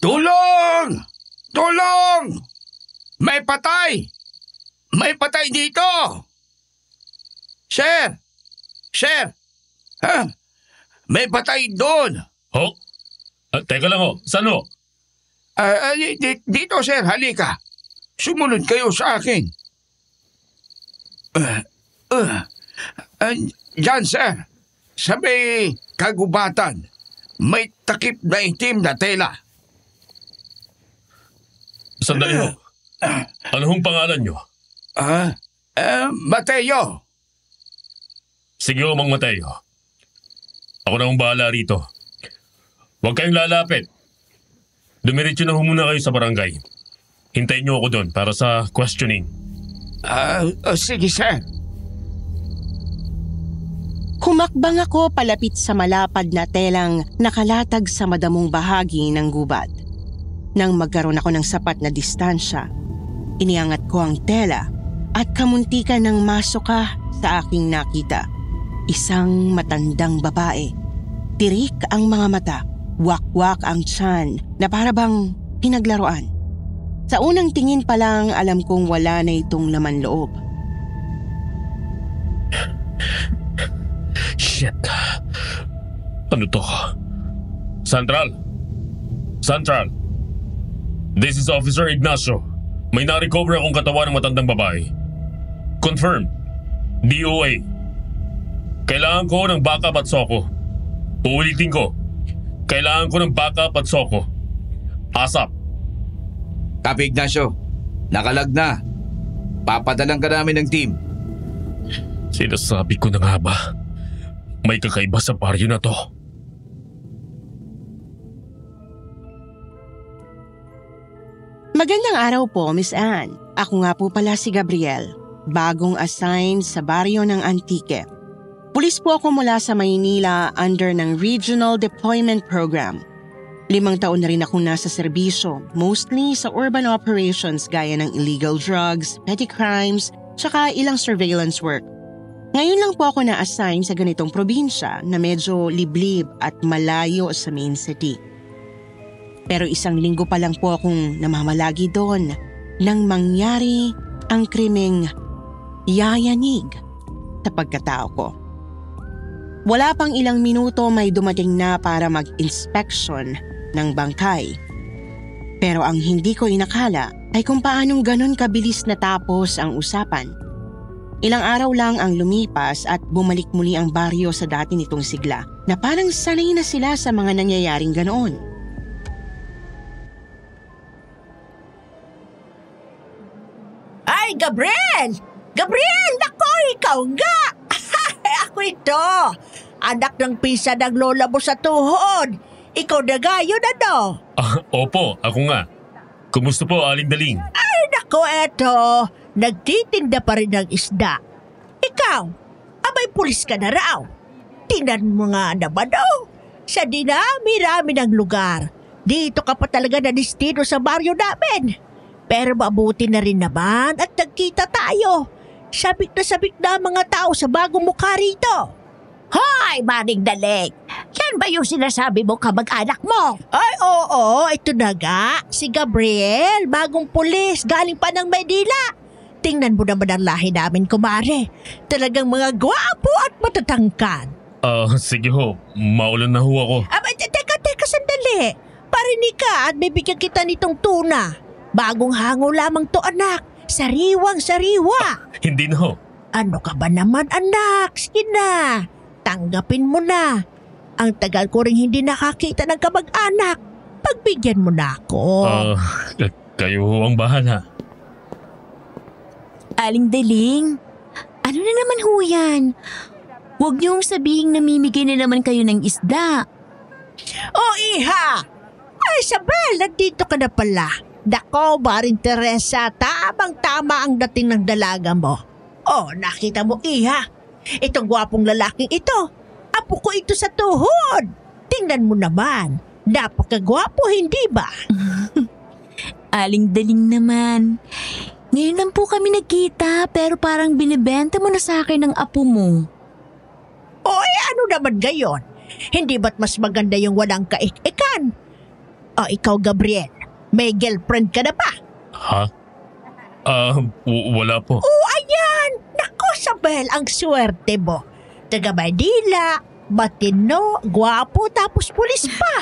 Tulong! Tulong! May patay! May patay dito! Sir! Sir! Ha? May patay doon! Ho? Teka lang ho, saan ho? Dito, sir, halika. Sumunod kayo sa akin. Diyan, sir. Sa may kagubatan, may takip na itim na tela. Sandali ho. Ano hong pangalan nyo? Mateo. Sige ho, Mang Mateo. Ako na hong bahala rito. Huwag kayong lalapit. Dumiretso na ho muna kayo sa barangay. Hintayin niyo ako doon para sa questioning. Sige, sir. Humakbang ako palapit sa malapad na telang nakalatag sa madamong bahagi ng gubat. Nang magkaroon ako ng sapat na distansya, iniangat ko ang tela at kamuntikan ng masuka sa aking nakita. Isang matandang babae. Tirik ang mga mata, wakwak ang tiyan na parabang pinaglaruan. Sa unang tingin pa lang alam kong wala na itong laman loob. Shit. Ano to? Central? Central? This is Officer Ignacio. May na-recover akong katawan ng matandang babae. Confirm. DOA. Kailangan ko ng backup at soko. Uulitin ko. Kailangan ko ng backup at soko. ASAP. Copy, Ignacio. Nakalag na. Papadalang ka namin ng team. Sinasabi ko na nga ba? May kakaiba sa baryo na to. Magandang araw po, Miss Anne. Ako nga po pala si Gabriel. Bagong assign sa baryo ng Antique. Pulis po ako mula sa Maynila under ng Regional Deployment Program. 5 taon na rin akong nasa serbisyo, mostly sa urban operations gaya ng illegal drugs, petty crimes, tsaka ilang surveillance work. Ngayon lang po ako na-assign sa ganitong probinsya na medyo liblib at malayo sa main city. Pero 1 linggo pa lang po akong namamalagi doon nang mangyari ang krimeng yayanig sa pagkatao ko. Wala pang ilang minuto may dumating na para mag-inspection ng bangkay. Pero ang hindi ko inakala ay kung paanong ganon kabilis natapos ang usapan. Ilang araw lang ang lumipas at bumalik muli ang baryo sa dati nitong sigla na parang sanay na sila sa mga nangyayaring ganoon. Ay, Gabriel! Gabriel! Nako, ikaw nga! Ako ito! Anak ng pisa ng lola mo sa tuhod! Ikaw na gayon ano? Opo, ako nga. Kumusta po, Aling Daling? Ay, nako, eto! Nagtitinda pa rin ng isda. Ikaw, abay pulis ka na raw. Tingnan mo nga naman sa dinami-rami ng lugar. Dito ka pa talaga na destino sa baryo namin. Pero mabuti na rin naman at nagkita tayo. Sabik na ang mga tao sa bagong mukha rito. Hoy, Maring Daling! Yan ba yung sinasabi mo kamag-anak mo? Ay, oo, ito na nga. Si Gabriel, bagong pulis, galing pa ng Maynila. Tingnan mo naman ang lahi namin, kumare. Talagang mga gwapo at matatangkad. Sige ho, maulan na ho ako. Teka, sandali. Parinig ka at bibigyan kita nitong tuna. Bagong hango lamang to, anak. Sariwang-sariwa. Hindi na ho. Ano ka ba naman, anak? Sige na. Tanggapin mo na. Ang tagal ko rin hindi nakakita ng kamag-anak. Pagbigyan mo na ako. Kayo ho ang bahala. Aling Daling, ano na naman ho yan? Huwag niyong sabihing namimigay na naman kayo ng isda. Oh, iha! Ay, Isabel, nandito ka na pala. Dako, Maring Teresa, tamang-tama ang dating ng dalaga mo. Oh, nakita mo, iha. Itong gwapong lalaking ito. Apo ko ito sa tuhod. Tingnan mo naman. Napakagwapo, hindi ba? Aling Daling naman. Ngayon lang po kami nagkita pero parang binibenta mo na sa akin ng apo mo. O ano naman gayon? Hindi ba't mas maganda yung walang kaikikan? O ikaw, Gabriel, may girlfriend ka na ba? Ha? Wala po. Oo, ayan! Naku, Sabel, ang swerte mo. Taga Maynila, matino, gwapo, tapos pulis pa.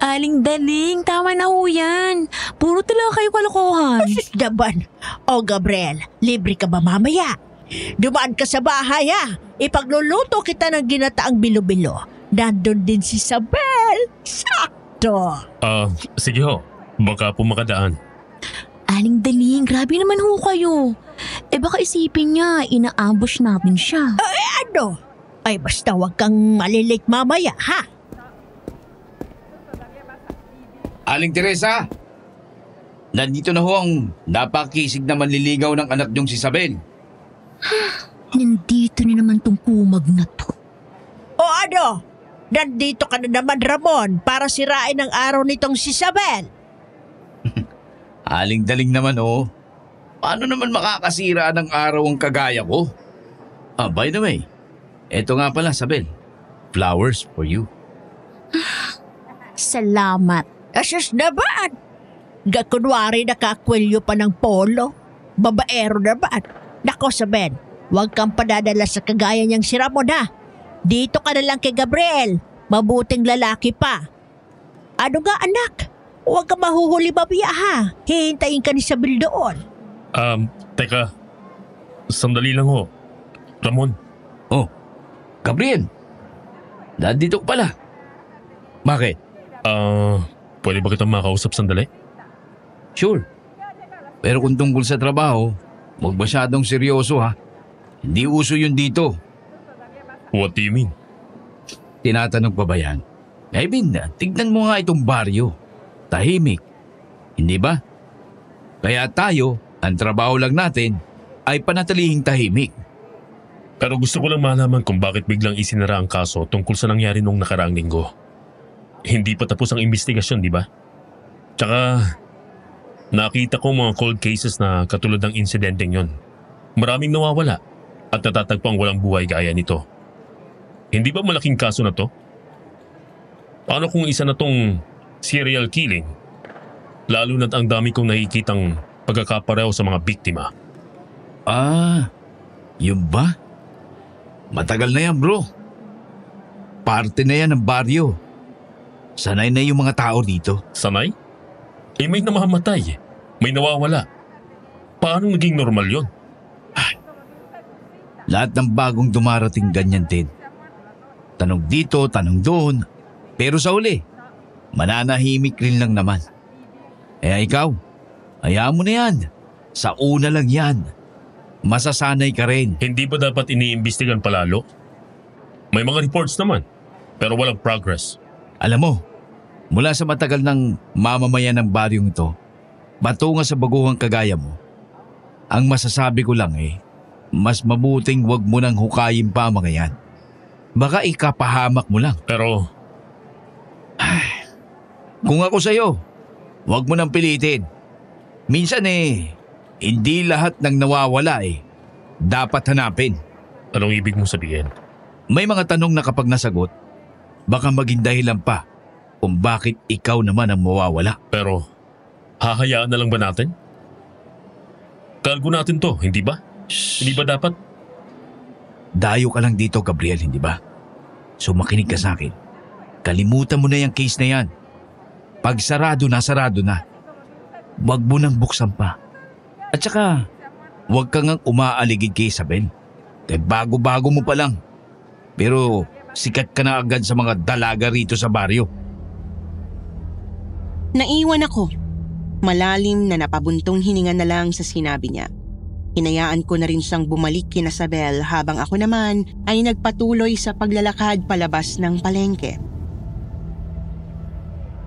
Aling Daling, tama na ho yan. Puro talaga kayo kalokohan. Sus naman. O Gabriel, libre ka ba mamaya? Dumaan ka sa bahay ha. Ipagluluto kita ng ginataang bilo-bilo. Nandun din si Sabel. Sakto. Sige ho. Baka po makadaan. Aling Daling, grabe naman ho kayo. Baka isipin niya, ina-ambush natin siya. Ano? Ay basta wag kang malilate mamaya ha. Aling Teresa, nandito na ho ang napakisig na manliligaw ng anak niyong si Sabel. Nandito na naman tong kumag na to. O ano? Nandito ka na naman, Ramon, para sirain ang araw nitong si Sabel. Aling Daling naman oh. Paano naman makakasira ng araw ang kagaya ko? By the way, eto nga pala, Sabel. Flowers for you. Salamat. Asus naman! Gakunwari nakakwelyo pa ng polo. Babaero naman. Nako, Sabel, huwag kang padadala sa kagaya niyang si Ramon ha. Dito ka na lang kay Gabriel. Mabuting lalaki pa. Ano nga anak? Huwag ka mahuhuli babaya ha. Hihintayin ka ni Sabel doon. Teka. Sandali lang ho. Ramon. Oh, Gabriel. Nandito ka pala. Bakit? Pwede ba kitang makausap sandali? Sure. Pero kung tungkol sa trabaho, huwag masyadong seryoso ha. Hindi uso yun dito. What do you mean? Tinatanong pa ba yan? I mean, tignan mo nga itong baryo. Tahimik. Hindi ba? Kaya tayo, ang trabaho lang natin, ay panatilihing tahimik. Pero gusto ko lang malaman kung bakit biglang isinara ang kaso tungkol sa nangyari nung nakaraang linggo. Hindi pa tapos ang investigasyon, di ba? Tsaka, nakita ko mga cold cases na katulad ng insidenteng yon. Maraming nawawala at natatagpang walang buhay gaya nito. Hindi ba malaking kaso na to? Paano kung isa na tong serial killing? Lalo na't ang dami kong nakikitang pagkakapareho sa mga biktima. Yun ba? Matagal na yan, bro. Parte na yan ng baryo. Sanay na yung mga tao dito. Sanay? May namamatay. May nawawala. Paano naging normal yon? Lahat ng bagong dumarating ganyan din. Tanong dito, tanong doon. Pero sa uli, mananahimik rin lang naman. Ikaw, hayaan mo na yan. Sa una lang yan. Masasanay ka rin. Hindi ba dapat iniimbestigan palalo? May mga reports naman, pero walang progress. Alam mo, mula sa matagal ng mamamayan ng baryong ito, batunga sa baguhang kagaya mo, ang masasabi ko lang mas mabuting wag mo nang hukayin pa ang mga yan. Baka ikapahamak mo lang. Pero, kung ako sa'yo, wag mo nang pilitin. Minsan hindi lahat ng nawawala dapat hanapin. anong ibig mong sabihin? May mga tanong na kapag nasagot, baka maging dahilan pa kung bakit ikaw naman ang mawawala. Pero, hahayaan na lang ba natin? Kalgo natin to, hindi ba? Hindi ba dapat? Dayo ka lang dito, Gabriel, hindi ba? So makinig ka sa akin. Kalimutan mo na yung case na yan. Pag sarado na. Huwag mo nang buksan pa. At saka, huwag kang umaaligid kay Isabel. Dahil bago-bago mo pa lang. Pero sikat ka na agad sa mga dalaga rito sa baryo. Naiwan ako. Malalim na napabuntong hininga na lang sa sinabi niya. Hinayaan ko na rin siyang bumalik kina Sabel habang ako naman ay nagpatuloy sa paglalakad palabas ng palengke.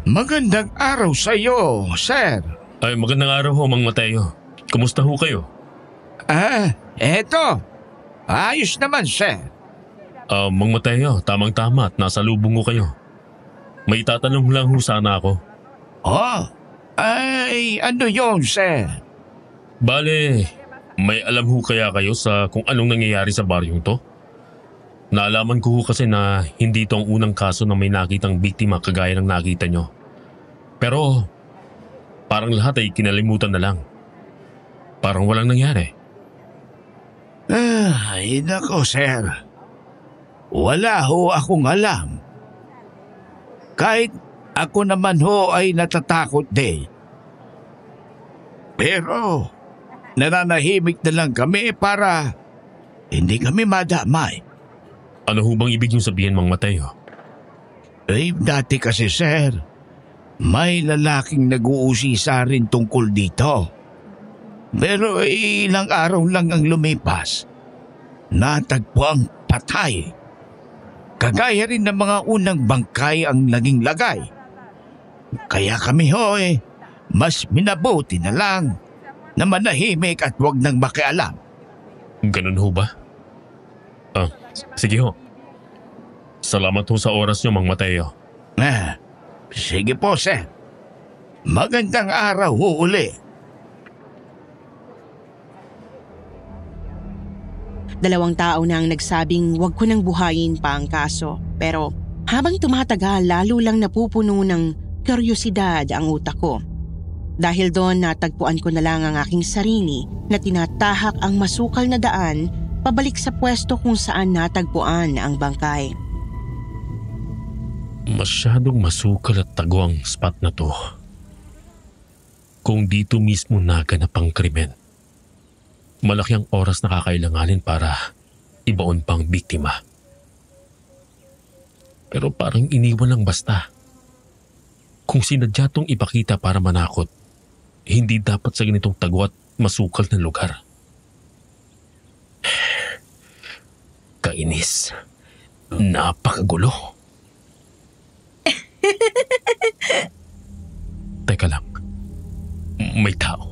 Magandang araw sa iyo, sir. Ay, magandang araw ho, Mang Mateo. Kumusta ho kayo? Eto. Ayos naman, sir. Mang Mateo, tamang-tama at nasa lubong ko kayo. May tatanong lang ho sana ako. Ano yon, sir? Bale, may alam ho kaya kayo sa kung anong nangyayari sa baryong to? Naalaman ko ho kasi na hindi ito ang unang kaso na may nakitang biktima kagaya ng nakita nyo. Pero parang lahat ay kinalimutan na lang. Parang walang nangyari. Ay, nako, sir. Wala ho akong alam. Kahit ako naman ho ay natatakot din. Pero nananahimik na lang kami para hindi kami madamay. Ano ho bang ibig niyong sabihin, Mang Mateo? Dati kasi, sir, may lalaking nag-uusisa rin tungkol dito. Pero ilang araw lang ang lumipas. Natagpuang patay. Kagaya rin ng mga unang bangkay ang naging lagay. Kaya kami mas minabuti na lang na manahimik at wag nang makialam. Ganun ho ba? Sige ho. Salamat ho sa oras niyo, Mang Mateo. Sige po, sir. Magandang araw ho uli. Dalawang tao na ang nagsabing wag ko nang buhayin pa ang kaso. Pero habang tumatagal, lalo lang napupuno ng kuryosidad ang utak ko. Dahil doon natagpuan ko na lang ang aking sarili na tinatahak ang masukal na daan pabalik sa pwesto kung saan natagpuan ang bangkay. Masyadong masukal at tago ang spot na to. Kung dito mismo naganap ang krimen, malaki ang oras na kakailanganin para ibaon pang biktima. Pero parang iniwan lang basta. Kung sinadya tong ipakita para manakot, hindi dapat sa ganitong tago at masukal na lugar. Kainis. Napakagulo. Teka lang. May tao.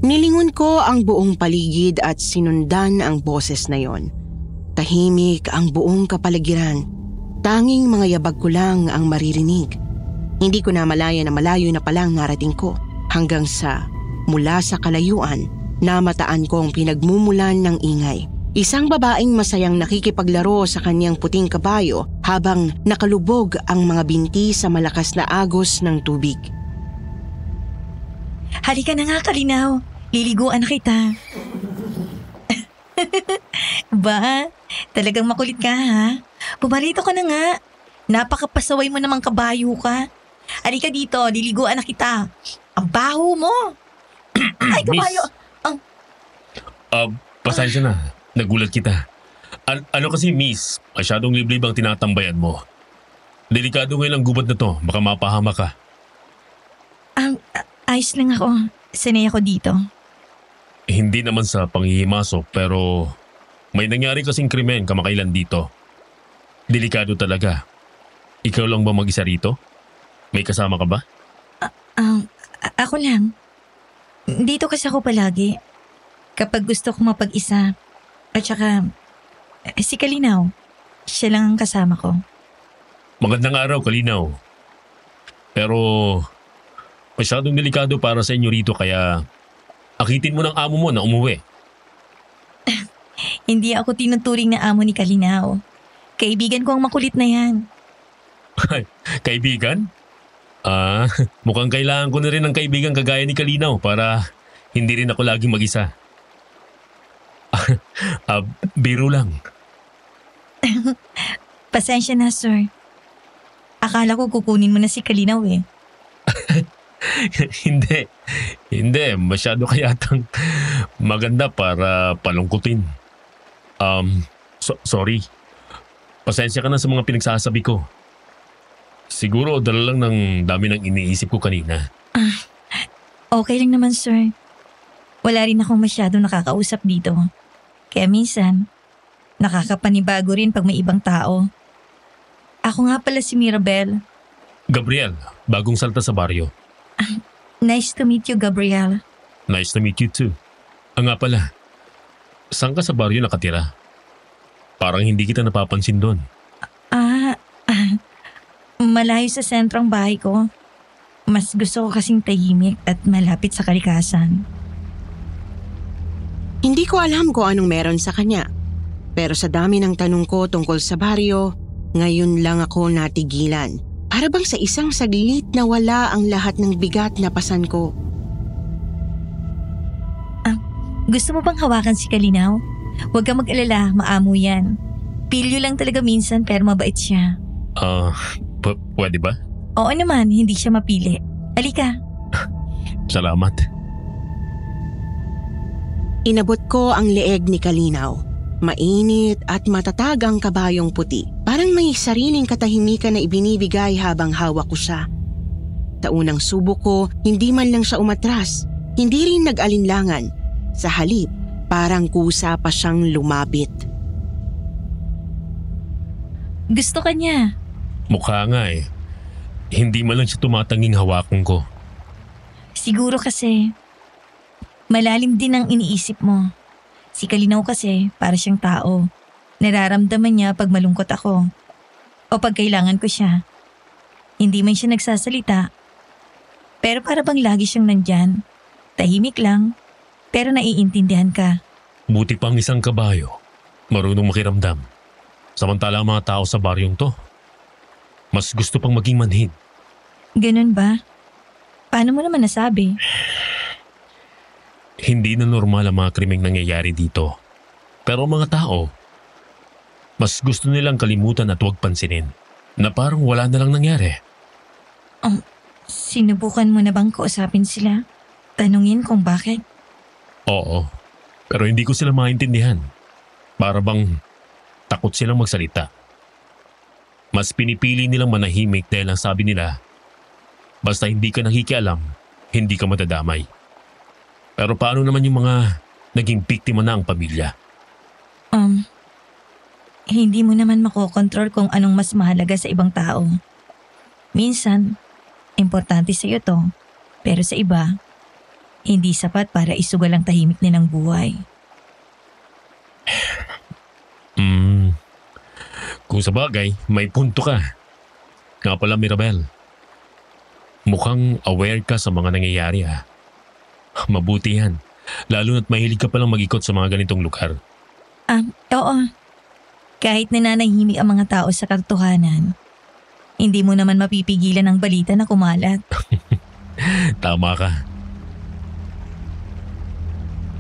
Nilingon ko ang buong paligid at sinundan ang boses na yon. Tahimik ang buong kapaligiran. Tanging mga yabag ko lang ang maririnig. Hindi ko na malaya na malayo na palang narating ko. Hanggang sa mula sa kalayuan, namataan ko ang pinagmumulan ng ingay. Isang babaeng masayang nakikipaglaro sa kanyang puting kabayo habang nakalubog ang mga binti sa malakas na agos ng tubig. Halika na nga, Kalinaw. Liliguan na kita. Ba, talagang makulit ka ha? Pumarito ka na nga. Napakapasaway mo namang kabayo ka. Halika dito, liliguan na kita. Ang baho mo. Ay, kabayo. Pasensya na. Nagulat kita. Ano kasi, miss? Masyadong liblib ang tinatambayan mo. Delikado ngayon ang gubat na to. Baka mapahama ka. Ayos lang ako. Sanay ako dito. Hindi naman sa panghihimasok pero may nangyari kasing krimen kamakailan dito. Delikado talaga. Ikaw lang ba mag-isa rito? May kasama ka ba? Ako lang. Dito kasi ako palagi. Kapag gusto ko mapag-isa. At saka, si Kalinaw. Siya lang ang kasama ko. Magandang araw, Kalinaw. Pero masyadong delikado para sa inyo rito kaya akitin mo ng amo mo na umuwi. Hindi ako tinuturing na amo ni Kalinaw. Kaibigan ko ang makulit na yan. Kaibigan? Mukhang kailangan ko na rin ng kaibigan kagaya ni Kalinaw para hindi rin ako laging mag-isa. Biro lang. Pasensya na, sir. Akala ko kukunin mo na si Kalinaw eh. Hindi. Masyado kayatang maganda para palungkutin. Sorry. Pasensya ka na sa mga pinagsasabi ko. Siguro dala lang ng dami ng iniisip ko kanina. Okay lang naman, sir. Wala rin akong masyado nakakausap dito. Kaya minsan, nakakapanibago rin pag may ibang tao. Ako nga pala si Mirabel. Gabriel, bagong salta sa baryo. Nice to meet you, Gabriel. Nice to meet you too. Nga pala, saan ka sa baryo nakatira? Parang hindi kita napapansin doon. Malayo sa sentro ang bahay ko. Mas gusto ko kasing tahimik at malapit sa kalikasan. Hindi ko alam kung anong meron sa kanya. Pero sa dami ng tanong ko tungkol sa baryo, ngayon lang ako natigilan. Para bang sa isang saglit na wala ang lahat ng bigat na pasan ko. Gusto mo bang hawakan si Kalinaw? Huwag kang mag-alala, maamo yan. Pilyo lang talaga minsan pero mabait siya. Pwede ba? Oo naman, hindi siya mapili. Halika. Salamat. Inabot ko ang leeg ni Kalinaw. Mainit at matatag ang kabayong puti. Parang may sariling katahimikan na ibinibigay habang hawak ko siya. Sa unang subok ko, hindi man lang siya umatras. Hindi rin nag-alinlangan. Sa halip, parang kusa pa siyang lumapit. Gusto ka niya. Mukha nga eh. Hindi man lang siya tumatanging hawakan ko. Siguro kasi malalim din ang iniisip mo. Si Kalinaw kasi para siyang tao. Nararamdaman niya pag malungkot ako o pag kailangan ko siya. Hindi man siya nagsasalita. Pero para bang lagi siyang nandyan. Tahimik lang, pero naiintindihan ka. Buti pang isang kabayo. Marunong makiramdam. Samantala ang mga tao sa baryong to, mas gusto pang maging manhid. Ganun ba? Paano mo naman nasabi? Hindi na normal ang mga krimeng nangyayari dito. Pero ang mga tao, mas gusto nilang kalimutan at huwag pansinin na parang wala na lang nangyari. Sinubukan mo na bang kausapin sila? Tanungin kung bakit? Oo, pero hindi ko sila maintindihan. Para bang takot silang magsalita. Mas pinipili nilang manahimik dahil ang sabi nila, basta hindi ka nakikialam, hindi ka madadamay. Pero paano naman yung mga naging biktima na ang pamilya? Hindi mo naman makokontrol kung anong mas mahalaga sa ibang tao. Minsan, importante sa'yo to, pero sa iba, hindi sapat para isugal ang tahimik nilang buhay. Kung sa bagay, may punto ka. Nga pala Mirabel, mukhang aware ka sa mga nangyayari ha. Mabuti yan, lalo na't mahilig ka palang mag-ikot sa mga ganitong lugar. Oo. Kahit nananahimik ang mga tao sa katotohanan, hindi mo naman mapipigilan ang balita na kumalat. Tama ka.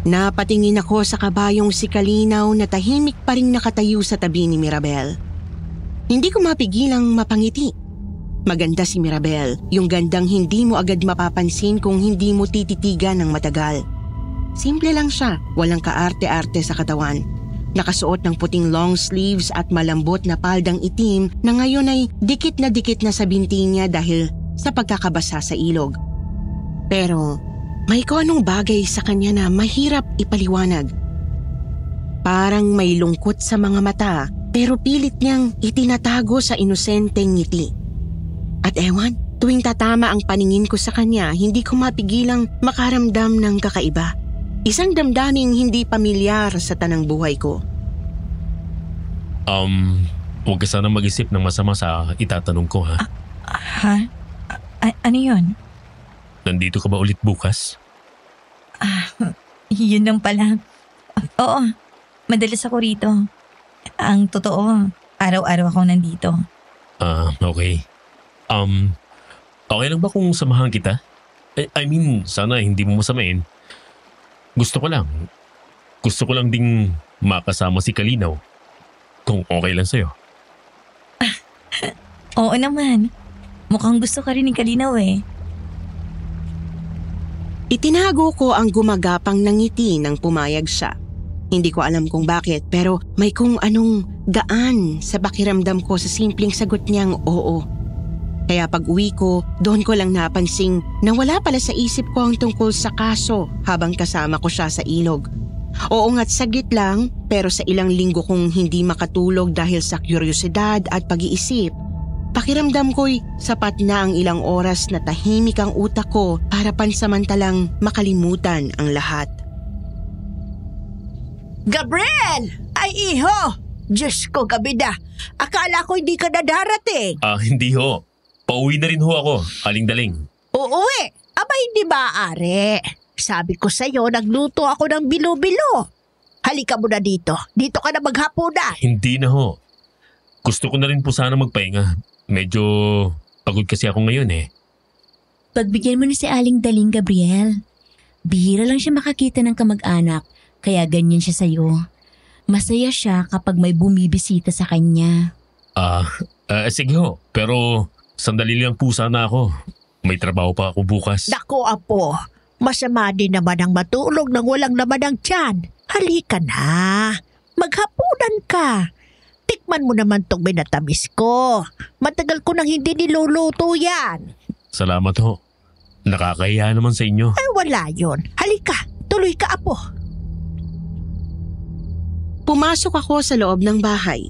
Napatingin ako sa kabayong si Kalinaw na tahimik pa rin nakatayo sa tabi ni Mirabel. Hindi ko mapigilang mapangiti. Maganda si Mirabel, yung gandang hindi mo agad mapapansin kung hindi mo tititigan ng matagal. Simple lang siya, walang kaarte-arte sa katawan. Nakasuot ng puting long sleeves at malambot na paldang itim na ngayon ay dikit na sa binti niya dahil sa pagkakabasa sa ilog. Pero may kung anong bagay sa kanya na mahirap ipaliwanag. Parang may lungkot sa mga mata pero pilit niyang itinatago sa inosenteng ngiti. At ewan, tuwing tatama ang paningin ko sa kanya, hindi ko mapigilang makaramdam ng kakaiba. Isang damdaming hindi pamilyar sa tanang buhay ko. Huwag ka sana mag-isip ng masama sa itatanong ko ha. Ano yun? Nandito ka ba ulit bukas? Yun lang pala. Oo, madalas ako rito. Ang totoo, araw-araw ako nandito. Okay. Okay lang ba kung samahan kita? I mean, sana hindi mo masamain. Gusto ko lang ding makasama si Kalinaw. Kung okay lang sa'yo. Oo naman. Mukhang gusto ka rin ni Kalinaw eh. Itinago ko ang gumagapang ng ngiti nang pumayag siya. Hindi ko alam kung bakit pero may kung anong gaan sa pakiramdam ko sa simpleng sagot niyang oo. Kaya pag uwi ko, doon ko lang napansing na wala pala sa isip ko ang tungkol sa kaso habang kasama ko siya sa ilog. Oo nga't saglit lang pero sa ilang linggo kong hindi makatulog dahil sa kuryosidad at pag-iisip, pakiramdam ko'y sapat na ang ilang oras na tahimik ang utak ko para pansamantalang makalimutan ang lahat. Gabriel! Ay iho! Diyos ko, gabi na. Akala ko hindi ka na darating. Hindi ho. Pauwi na rin ho ako, aling-daling. Uuwi? Aba hindi maaari. Sabi ko sa'yo, nagluto ako ng bilo-bilo. Halika mo na dito. Dito ka na maghapunan. Hindi na ho. Gusto ko na rin po sana magpahinga. Medyo Pagod kasi ako ngayon eh. Pagbigyan mo na si Aling Daling, Gabriel. Bihira lang siya makakita ng kamag-anak, kaya ganyan siya sa'yo. Masaya siya kapag may bumibisita sa kanya. Sige ho. Pero sandali lang po sana ako. May trabaho pa ako bukas. Naku, apo. Masama din naman ang matulog nang walang laman ang tiyan. Halika na. Maghapunan ka. Tikman mo naman tong binatamis ko. Matagal ko nang hindi niluluto yan. Salamat ho. Nakakahiya naman sa inyo. Ay, wala yun. Halika, tuloy ka, apo. Pumasok ako sa loob ng bahay.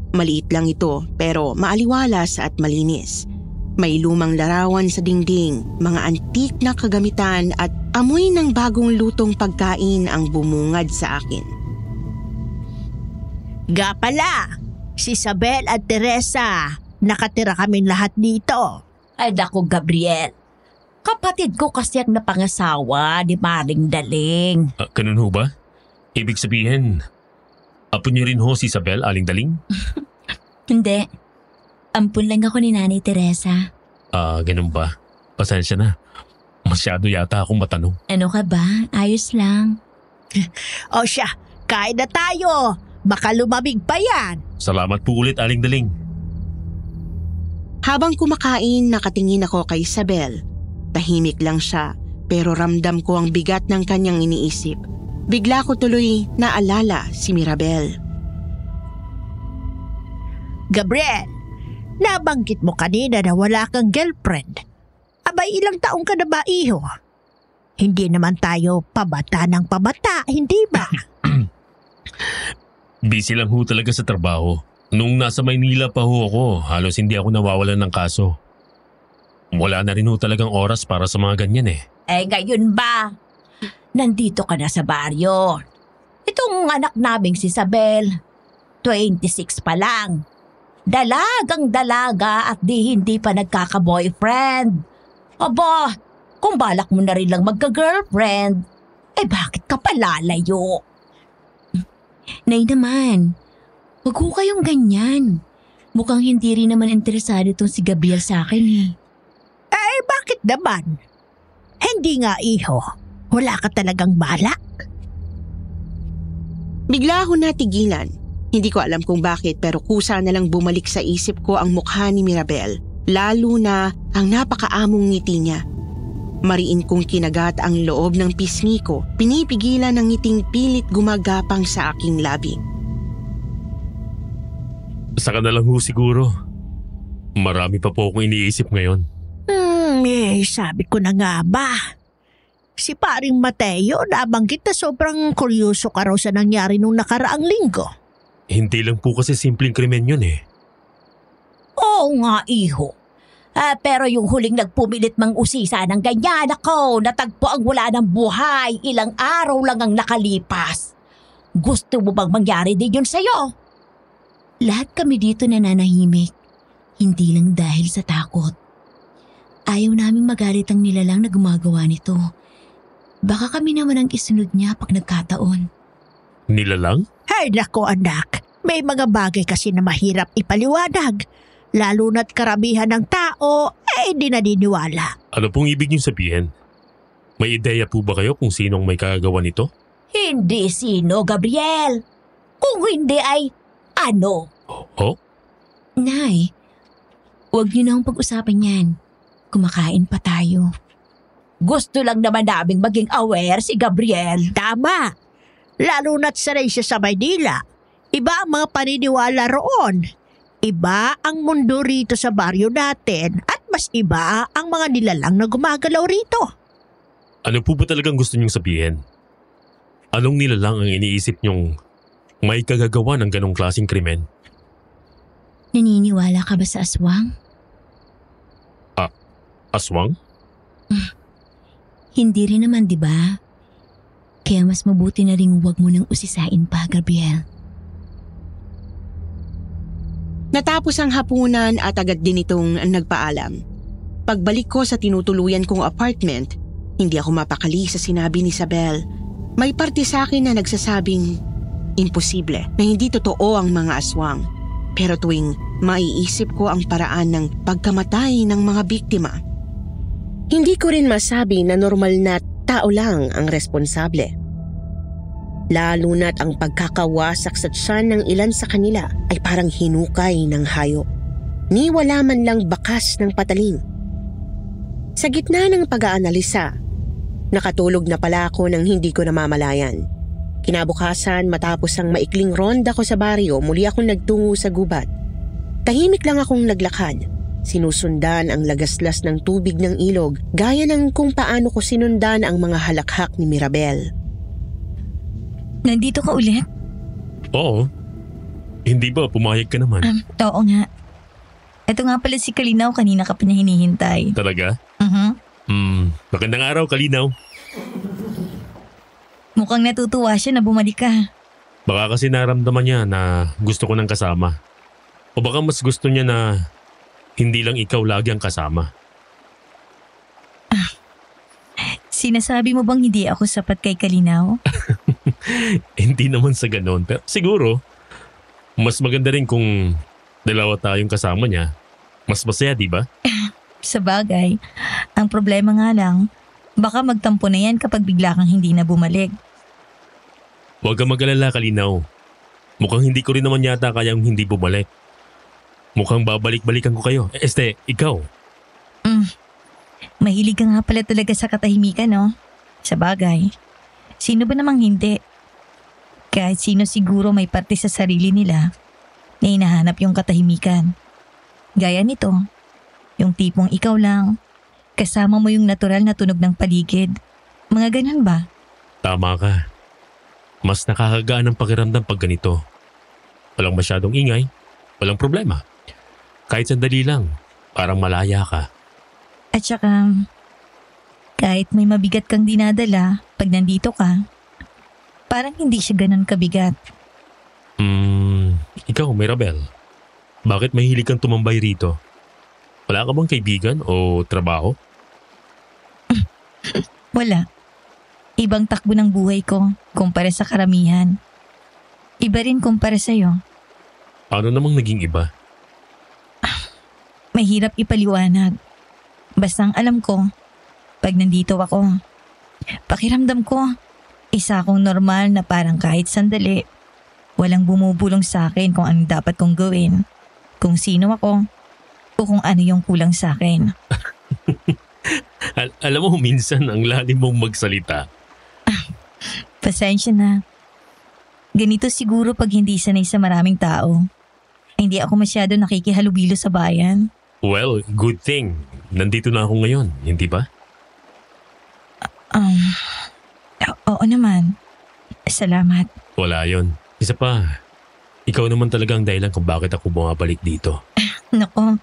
Maliit lang ito pero maaliwalas at malinis. May lumang larawan sa dingding, mga antik na kagamitan at amoy ng bagong lutong pagkain ang bumungad sa akin. Ga pala, si Isabel at Teresa. Nakatira kaming lahat dito. Ay naku, Gabriel. Kapatid ko kasi ang napangasawa ni Maring Daling. Ganun ho ba? Ibig sabihin, apo niyo rin ho si Isabel, Aling Daling? Hindi. Ampun lang ako ni Nanay Teresa. Ganun ba? Pasensya na. Masyado yata akong matanong. Ano ka ba? Ayos lang. O siya, kain na tayo. Baka lumamig pa yan. Salamat po ulit, Aling Daling. Habang kumakain, nakatingin ako kay Isabel. Tahimik lang siya pero ramdam ko ang bigat ng kanyang iniisip. Bigla ko tuloy naalala si Mirabel. Gabriel, nabanggit mo kanina na wala kang girlfriend. Abay, ilang taong ka na ba, iho? Hindi naman tayo pabata ng pabata, hindi ba? Busy lang ho talaga sa trabaho. Nung nasa Maynila pa ho ako, halos hindi ako nawawalan ng kaso. Wala na rin ho talagang oras para sa mga ganyan eh. Ngayon ba? Nandito ka na sa baryo. Itong anak naming si Isabel, 26 pa lang. Dalagang dalaga at hindi pa nagkaka-boyfriend. Aba, kung balak mo na rin lang magka-girlfriend, bakit ka pa lalayo? Nay naman, wag ko kayong ganyan. Mukhang hindi rin naman interesado itong si Gabriel sa akin eh. Bakit naman? Hindi nga, iho. Wala ka talagang balak? Bigla ako natigilan. Hindi ko alam kung bakit pero kusa na lang bumalik sa isip ko ang mukha ni Mirabel. Lalo na ang napakaamong ngiti niya. Mariin kong kinagat ang loob ng pisngi ko. Pinipigilan ng ngiting pilit gumagapang sa aking labi. Saka na lang ho siguro. Marami pa po akong iniisip ngayon. Sabi ko na nga ba? Si paring Mateo, nabanggit na sobrang kuryoso ka raw sa nangyari nung nakaraang linggo. Hindi lang po kasi simpleng krimen yun eh. Oo nga, iho. Pero yung huling nagpumilit mang usisa ng ganyan, ako, natagpo ang wala ng buhay. Ilang araw lang ang nakalipas. Gusto mo bang mangyari din yun sa'yo? Lahat kami dito nananahimik. Hindi lang dahil sa takot. Ayaw naming magalit ang nilalang na gumagawa nito. Baka kami naman ang isunod niya pag nagkataon. Nilalang? Ay nako anak, may mga bagay kasi na mahirap ipaliwanag. Lalo na't karamihan ng tao ay hindi naniniwala. Ano pong ibig niyong sabihin? May ideya po ba kayo kung sinong may kagagawa nito? Hindi sino, Gabriel. Kung hindi ay ano? Oh? Nay, huwag niyo na akong pag-usapan yan. Kumakain pa tayo. Gusto lang naman naming maging aware si Gabriel. Tama. Lalo na't sanay siya sa Maynila. Iba ang mga paniniwala roon. Iba ang mundo rito sa baryo natin at mas iba ang mga nilalang na gumagalaw rito. Ano po ba talagang gusto niyong sabihin? Anong nilalang ang iniisip niyong may kagagawa ng ganong klaseng krimen? Naniniwala ka ba sa aswang? Aswang? Hindi rin naman, di ba? Kaya mas mabuti na rin huwag mo nang usisain pa, Gabriel. Natapos ang hapunan at agad din itong nagpaalam. Pagbalik ko sa tinutuluyan kong apartment, hindi ako mapakali sa sinabi ni Isabel. May parte sa akin na nagsasabing imposible na hindi totoo ang mga aswang. Pero tuwing maiisip ko ang paraan ng pagkamatay ng mga biktima, hindi ko rin masabi na normal na tao lang ang responsable. Lalo na't ang pagkakawasak sa tiyan ng ilan sa kanila ay parang hinukay ng hayop. Ni wala man lang bakas ng patalim. Sa gitna ng pag-aanalisa, nakatulog na pala ako nang hindi ko namamalayan. Kinabukasan matapos ang maikling ronda ko sa baryo, muli akong nagtungo sa gubat. Tahimik lang akong naglakad. Sinusundan ang lagaslas ng tubig ng ilog gaya ng kung paano ko sinundan ang mga halakhak ni Mirabel. Nandito ka ulit? Oo. Hindi ba pumayag ka naman? Oo nga. Ito nga pala si Kalinaw, kanina ka pa niya hinihintay. Talaga? Magandang araw, Kalinaw. Mukhang natutuwa siya na bumalik ka. Baka kasi naramdaman niya na gusto ko ng kasama. O baka mas gusto niya na hindi lang ikaw lagi ang kasama. Sinasabi mo bang hindi ako sapat kay Kalinaw? Hindi naman sa ganon, pero siguro mas maganda rin kung dalawa tayong kasama niya. Mas masaya, di ba? Sa bagay, ang problema nga lang, baka magtampo na yan kapag bigla kang hindi na bumalik. Huwag kang mag-alala, Kalinaw. Mukhang hindi ko rin naman yata kayang hindi bumalik. Mukhang babalik-balikan ko kayo. Ikaw. Mahilig ka nga pala talaga sa katahimikan, no? Sa bagay, sino ba namang hindi? Kahit sino siguro may parte sa sarili nila na hinahanap yung katahimikan. Gaya nito, yung tipong ikaw lang, kasama mo yung natural na tunog ng paligid. Mga ganun ba? Tama ka. Mas nakakagaan ang pakiramdam pag ganito. Walang masyadong ingay, walang problema. Kahit sandali lang, parang malaya ka. At saka, kahit may mabigat kang dinadala pag nandito ka, parang hindi siya ganun kabigat. Ikaw, Mirabel, bakit mahilig kang tumambay rito? Wala ka bang kaibigan o trabaho? Wala. Ibang takbo ng buhay ko kumpara sa karamihan. Iba rin kumpara sa'yo. Ano namang naging iba? Mahirap ipaliwanag. Basta ang alam ko, pag nandito ako, pakiramdam ko, isa akong normal na parang kahit sandali, walang bumubulong sa akin kung anong dapat kong gawin, kung sino ako, o kung ano yung kulang sa akin. Alam mo, minsan ang lalim mong magsalita. Pasensya na. Ganito siguro pag hindi sanay sa maraming tao. Hindi ako masyado nakikihalubilo sa bayan. Well, good thing. Nandito na ako ngayon, hindi ba? Oo naman. Salamat. Wala yon. Isa pa, ikaw naman talaga ang dahilan kung bakit ako bumabalik dito. Nako,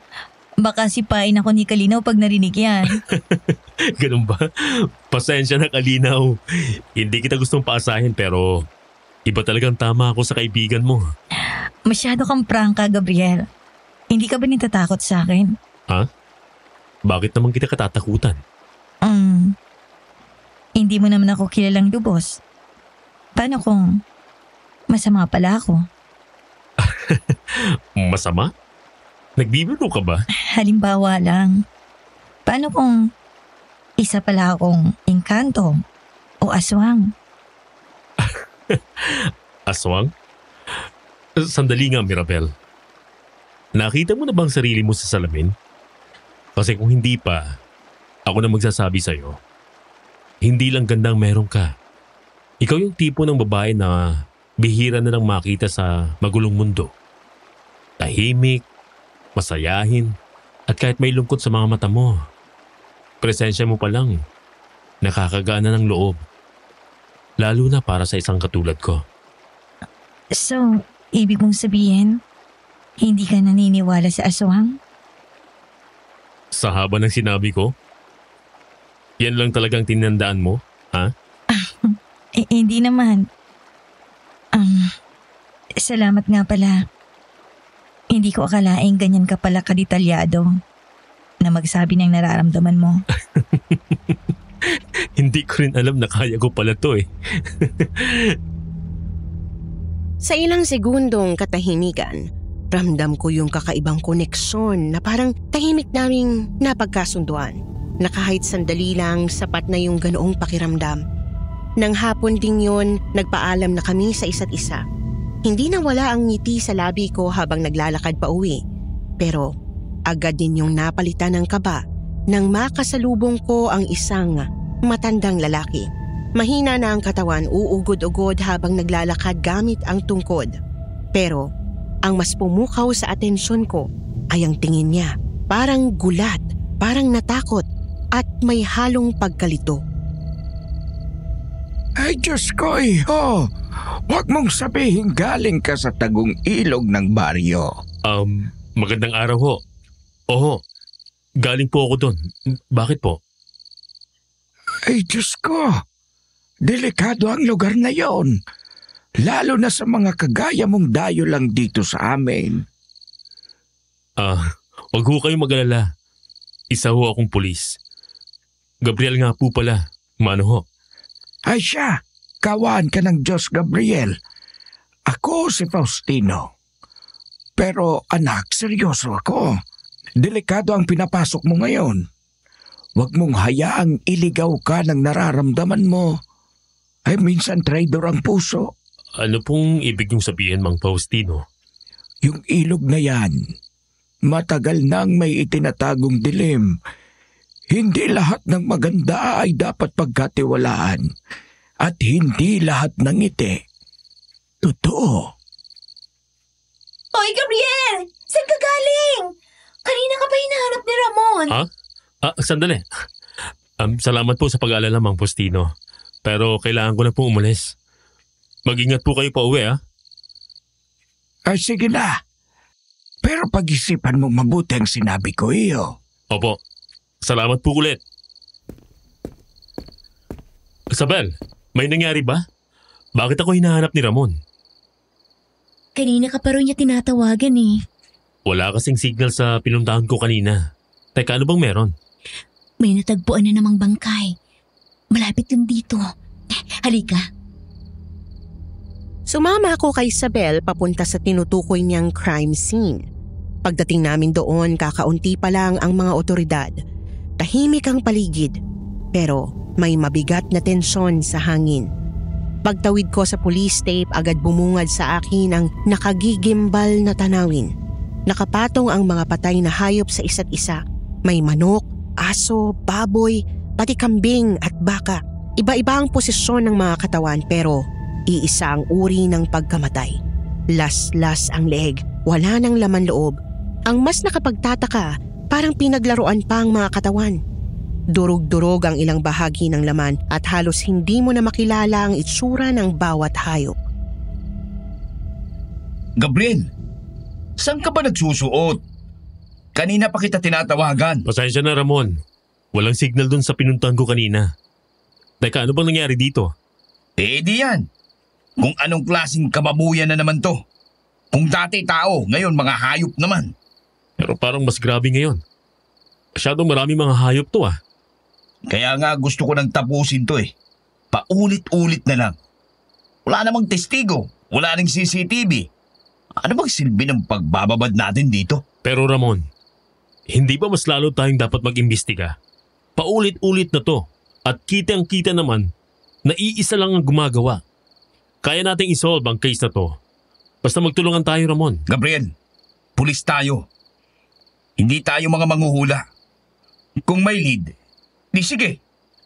baka sipain ako ni Kalinaw pag narinig yan. Ganun ba? Pasensya na, Kalinaw. Hindi kita gustong paasahin pero iba talagang tama ako sa kaibigan mo. Masyado kang prangka, Gabriel. Hindi ka ba natatakot sa akin? Ha? Bakit naman kita katatakutan? Hindi mo naman ako kilalang lubos. Paano kung masama pala ako? Masama? Nagbibiro ka ba? Halimbawa lang. Paano kung isa pala akong engkanto o aswang? Aswang? Sandali nga, Mirabel. Nakita mo na bang sarili mo sa salamin? Kasi kung hindi pa, ako na magsasabi sa'yo. Hindi lang gandang meron ka. Ikaw yung tipo ng babae na bihira na lang makita sa magulong mundo. Tahimik, masayahin, at kahit may lungkot sa mga mata mo. Presensya mo pa lang, nakakagana ng loob. Lalo na para sa isang katulad ko. So, ibig mong sabihin, hindi ka naniniwala sa aswang? Sa haba ng sinabi ko, yan lang talagang tinandaan mo, ha? Hindi naman. Salamat nga pala. Hindi ko akalaing ganyan ka pala kadetalyado na magsabi ng nararamdaman mo. Hindi ko rin alam na kaya ko pala to eh. Sa ilang segundong katahimikan, Ramdam ko yung kakaibang koneksyon na parang tahimik naming napagkasunduan. Na kahit sandali lang sapat na yung ganoong pakiramdam. Nang hapon ding yun, nagpaalam na kami sa isa't isa. Hindi na wala ang ngiti sa labi ko habang naglalakad pa uwi. Pero agad din yung napalitan ng kaba nang makasalubong ko ang isang matandang lalaki. Mahina na ang katawan, uugod-ugod habang naglalakad gamit ang tungkod. Pero ang mas pumukaw sa atensyon ko ay ang tingin niya. Parang gulat, parang natakot at may halong pagkalito. Ay Diyos ko, iho! Huwag mong sabihin galing ka sa tagong ilog ng baryo. Magandang araw ho. Oho, galing po ako doon. Bakit po? Ay Diyos ko, delikado ang lugar na yon. Lalo na sa mga kagaya mong dayo lang dito sa amin. Huwag ho kayong mag-alala. Isa ho akong pulis. Gabriel nga po pala. Mano ho? Ay siya, kawan ka ng Diyos, Gabriel. Ako si Faustino. Pero anak, seryoso ako. Delikado ang pinapasok mo ngayon. Huwag mong hayaang iligaw ka ng nararamdaman mo. Ay minsan traidor ang puso. Ano pong ibig yung sabihin, Mang Faustino? Yung ilog na yan, matagal nang may itinatagong dilim. Hindi lahat ng maganda ay dapat pagkatiwalaan. At hindi lahat ng ngiti totoo. Hoy, Gabriel! Saan ka galing? Kanina ka pa hinahanap ni Ramon. Sandali. Salamat po sa pag-aalala, Mang Faustino. Pero kailangan ko na po umalis. Mag-ingat po kayo pa uwi, ha? Ay sige na. Pero pag-isipan mo mabuti ang sinabi ko, iyo. Opo. Salamat po ulit. Isabel, may nangyari ba? Bakit ako hinahanap ni Ramon? Kanina ka pa rin niya tinatawagan eh. Wala kasing signal sa pinuntahan ko kanina. Teka, ano bang meron? May natagpuan na namang bangkay. Malapit lang dito. Halika. Sumama ako kay Isabel papunta sa tinutukoy niyang crime scene. Pagdating namin doon, kakaunti pa lang ang mga otoridad. Tahimik ang paligid, pero may mabigat na tensyon sa hangin. Pagtawid ko sa police tape, agad bumungad sa akin ang nakagigimbal na tanawin. Nakapatong ang mga patay na hayop sa isa't isa. May manok, aso, baboy, pati kambing at baka. Iba-iba ang posisyon ng mga katawan pero iisa ang uri ng pagkamatay. Las-las ang leeg, wala nang laman loob. Ang mas nakapagtataka, parang pinaglaruan pa ang mga katawan. Durog-durog ang ilang bahagi ng laman at halos hindi mo na makilala ang itsura ng bawat hayop. Gabriel, saan ka ba nagsusuot? Kanina pa kita tinatawagan. Pasensya na, Ramon. Walang signal dun sa pinuntahan ko kanina. Teka, ano bang nangyari dito? Di yan. Kung anong klaseng kamabuyan na naman to. Kung dati tao, ngayon mga hayop naman. Pero parang mas grabe ngayon. Masyadong marami mga hayop to ah. Kaya nga gusto ko nang tapusin to eh. Paulit-ulit na lang. Wala namang testigo. Wala ring CCTV. Ano bang silbi ng pagbababad natin dito? Pero Ramon, hindi ba mas lalo tayong dapat mag-imbestiga? Paulit-ulit na to. At kitang-kita naman na iisa lang ang gumagawa. Kaya nating isolve ang case na to. Basta magtulungan tayo, Ramon. Gabriel, pulis tayo. Hindi tayo mga manghuhula. Kung may lead, di sige,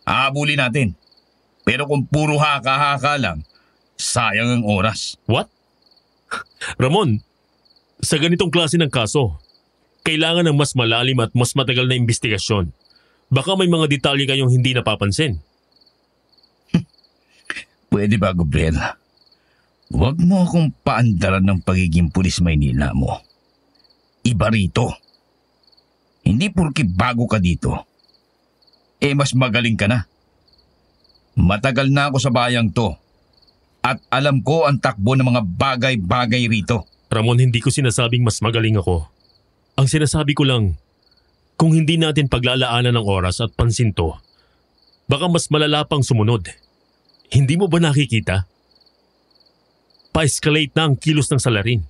hahabulin natin. Pero kung puro haka-haka lang, sayang ang oras. What? Ramon, sa ganitong klase ng kaso, kailangan ng mas malalim at mas matagal na investigasyon. Baka may mga detalye kayong hindi napapansin. Pwede ba, Gabriel? Huwag mo akong paandaran ng pagiging pulis Maynila mo. Iba rito. Hindi porke bago ka dito, mas magaling ka na. Matagal na ako sa bayang to at alam ko ang takbo ng mga bagay-bagay rito. Ramon, hindi ko sinasabing mas magaling ako. Ang sinasabi ko lang, kung hindi natin paglalaanan ng oras at pansin to, baka mas malala pang sumunod. Hindi mo ba nakikita? Pa-escalate na ang kilos ng salarin.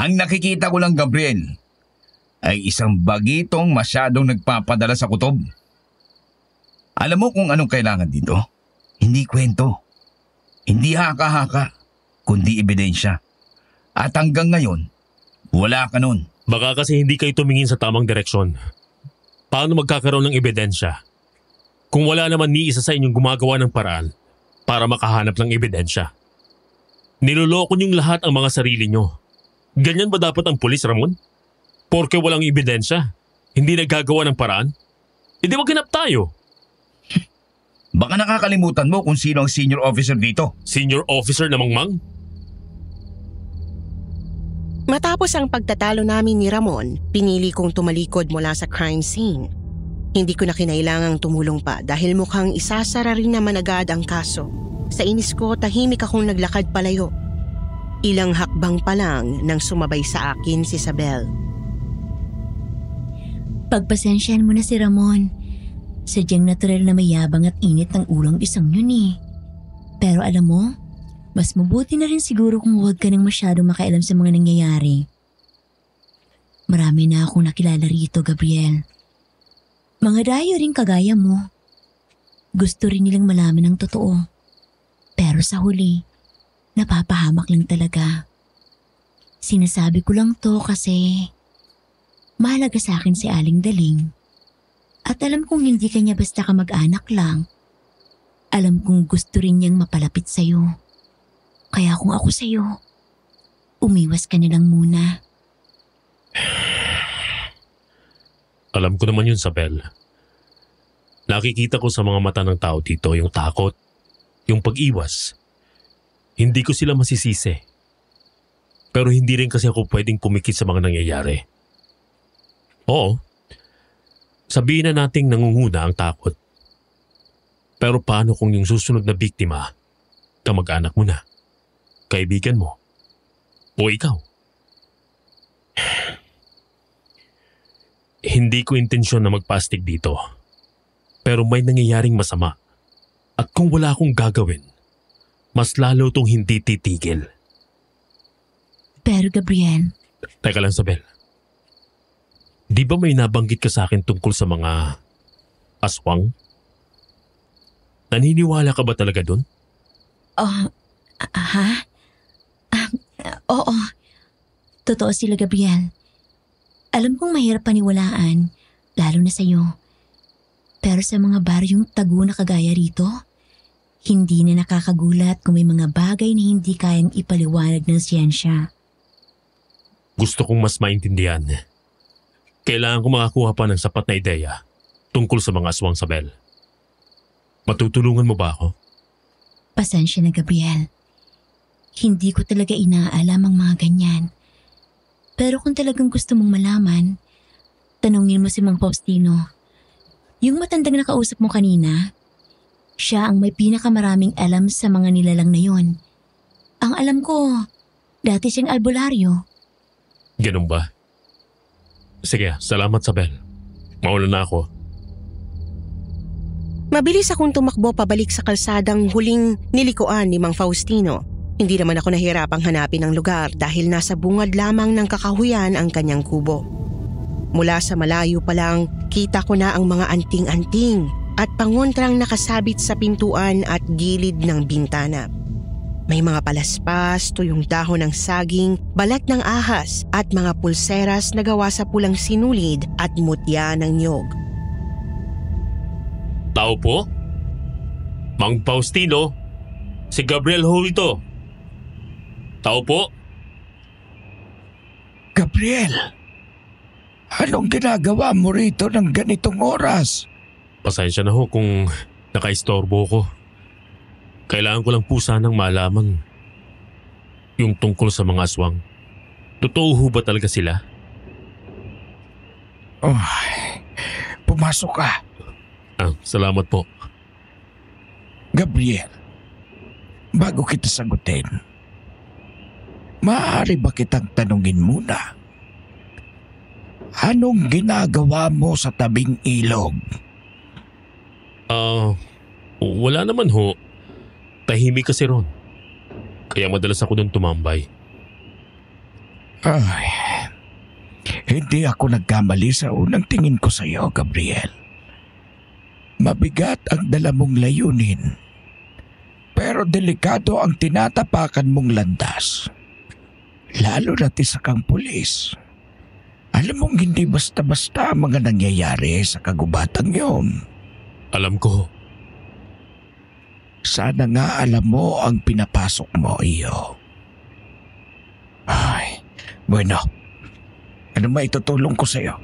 Ang nakikita ko lang, Gabriel, ay isang bagitong masyadong nagpapadala sa kutob. Alam mo kung anong kailangan dito? Hindi kwento. Hindi haka-haka, kundi ebidensya. At hanggang ngayon, wala ka nun. Baka kasi hindi kayo tumingin sa tamang direksyon. Paano magkakaroon ng ebidensya? Kung wala naman ni isa sa inyong gumagawa ng paraan para makahanap ng ebidensya. Niloloko niyong lahat ang mga sarili niyo. Ganyan ba dapat ang pulis, Ramon? Porke walang ebidensya, hindi nagagawa ng paraan? Hindi maghanap tayo. Baka nakakalimutan mo kung sino ang senior officer dito. Senior officer na mangmang? Matapos ang pagtatalo namin ni Ramon, pinili kong tumalikod mula sa crime scene. Hindi ko na kinailangang tumulong pa dahil mukhang isasara rin naman agad ang kaso. Sa inis ko, tahimik akong naglakad palayo. Ilang hakbang pa lang nang sumabay sa akin si Isabel. Pagpasensyahan mo na si Ramon. Sadyang natural na mayabang at init ng ulang isang yun eh. Pero alam mo, mas mabuti na rin siguro kung huwag ka nang masyadong makailam sa mga nangyayari. Marami na akong nakilala rito, Gabriel. Mga dayo rin kagaya mo. Gusto rin nilang malaman ang totoo. Pero sa huli, napapahamak lang talaga. Sinasabi ko lang to kasi mahalaga sa akin si Aling Daling. At alam kong hindi kanya basta kamag-anak lang. Alam kong gusto rin niyang mapalapit sa'yo. Kaya kung ako sa'yo, umiwas ka na lang muna. Alam ko naman yun, Sabel. Nakikita ko sa mga mata ng tao dito yung takot, yung pag-iwas. Hindi ko sila masisisi. Pero hindi rin kasi ako pwedeng pumikit sa mga nangyayari. Oo, sabihin na nating nangunguna ang takot. Pero paano kung yung susunod na biktima, kamag-anak mo na, kaibigan mo, o ikaw? Hindi ko intensyon na magpastig dito. Pero may nangyayaring masama. At kung wala akong gagawin, mas lalo tong hindi titigil. Pero Gabriel... Teka lang, Sabel. Di ba may nabanggit ka sa akin tungkol sa mga aswang? Naniniwala ka ba talaga dun? Oo. Totoo sila, Gabriel. Alam kong mahirap paniwalaan, lalo na sa'yo. Pero sa mga baryong tago na kagaya rito, hindi na nakakagulat kung may mga bagay na hindi kayang ipaliwanag ng siyensya. Gusto kong mas maintindihan. Kailangan ko makakuha pa ng sapat na ideya tungkol sa mga aswang, Sabel. Matutulungan mo ba ako? Pasensya na, Gabriel. Hindi ko talaga inaalam ang mga ganyan. Pero kung talagang gusto mong malaman, tanungin mo si Mang Faustino. Yung matandang nakausap mo kanina, siya ang may pinakamaraming alam sa mga nilalang na yon. Ang alam ko, dati siyang albularyo. Ganun ba? Sige, salamat, Sabel. Mauna na ako. Mabilis akong tumakbo pabalik sa kalsadang huling nilikuan ni Mang Faustino. Hindi naman ako nahirapang hanapin ang lugar dahil nasa bungad lamang ng kakahuyan ang kanyang kubo. Mula sa malayo pa lang, kita ko na ang mga anting-anting at pangontrang nakasabit sa pintuan at gilid ng bintana. May mga palaspas, tuyong dahon ng saging, balat ng ahas at mga pulseras na gawa sa pulang sinulid at mutya ng nyog. Tao po? Mang Faustino? Si Gabriel ho ito. Tao po? Gabriel, anong ginagawa mo rito ng ganitong oras? Pasensya na ho kung nakaistorbo ko. Kailangan ko lang po sanang malaman yung tungkol sa mga aswang. Totoo ho ba talaga sila? Oh, pumasok ka. Salamat po. Gabriel, bago kita sagutin, maaari ba kitang tanungin muna? Anong ginagawa mo sa tabing ilog? Wala naman ho. Tahimik kasi ron. Kaya madalas ako doon tumambay. Ay, hindi ako nagkamali sa unang tingin ko sa iyo, Gabriel. Mabigat ang dala mong layunin, pero delikado ang tinatapakan mong landas. Lalo na't isa kang pulis. Alam mong hindi basta-basta ang mga nangyayari sa kagubatang yon. Alam ko. Sana nga alam mo ang pinapasok mo, iyo. Ay, bueno. Ano maitutulong ko sa iyo?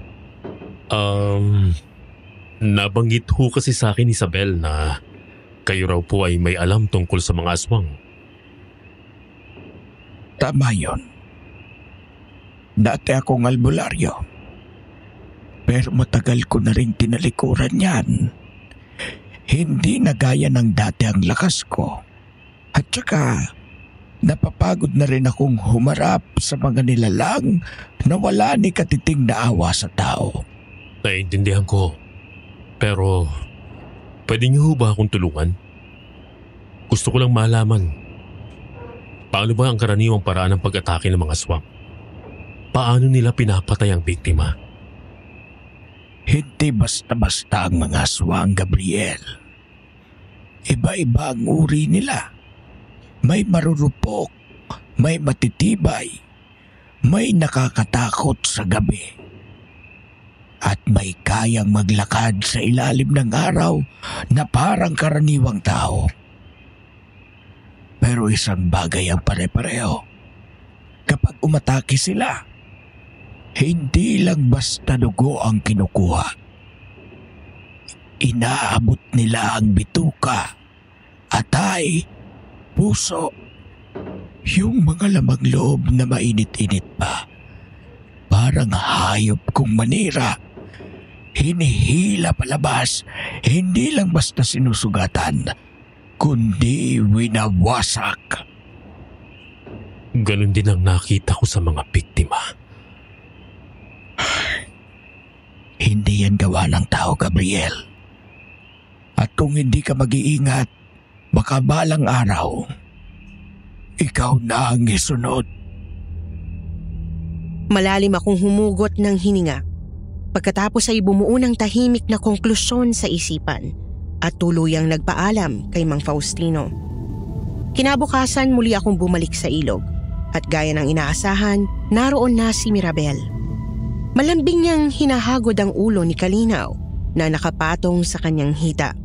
Nabanggit ho kasi sa akin, Isabel, na kayo raw po ay may alam tungkol sa mga aswang. Tama yon. Dati akong albularyo. Pero matagal ko na rin tinalikuran yan. Hindi na gaya ng dati ang lakas ko. At saka, napapagod na rin akong humarap sa mga nilalang na wala ni katiting na awa sa tao. Naiintindihan ko. Pero, pwede niyo ho ba akong tulungan? Gusto ko lang malaman. Paano ba ang karaniwang paraan ng pag-atake ng mga aswang? Paano nila pinapatay ang biktima? Hindi basta-basta ang mga aswang, Gabriel. Iba-iba ang uri nila. May marurupok, may matitibay, may nakakatakot sa gabi. At may kayang maglakad sa ilalim ng araw na parang karaniwang tao. Pero isang bagay ang pare-pareho. Kapag umatake sila, hindi lang basta dugo ang kinukuha. Inaabot nila ang bituka, atay, puso, yung mga lamang loob na mainit-init pa. Parang hayop kung manira. Hinihila palabas, hindi lang basta sinusugatan, kundi winawasak. Ganon din ang nakita ko sa mga biktima. Hindi yan gawa ng tao, Gabriel. At kung hindi ka mag-iingat, baka balang araw, ikaw na ang isunod. Malalim akong humugot ng hininga. Pagkatapos ay bumuo ng tahimik na konklusyon sa isipan at tuluyang nagpaalam kay Mang Faustino. Kinabukasan muli akong bumalik sa ilog at gaya ng inaasahan, naroon na si Mirabel. Malambing niyang hinahagod ang ulo ni Kalinaw na nakapatong sa kanyang hita.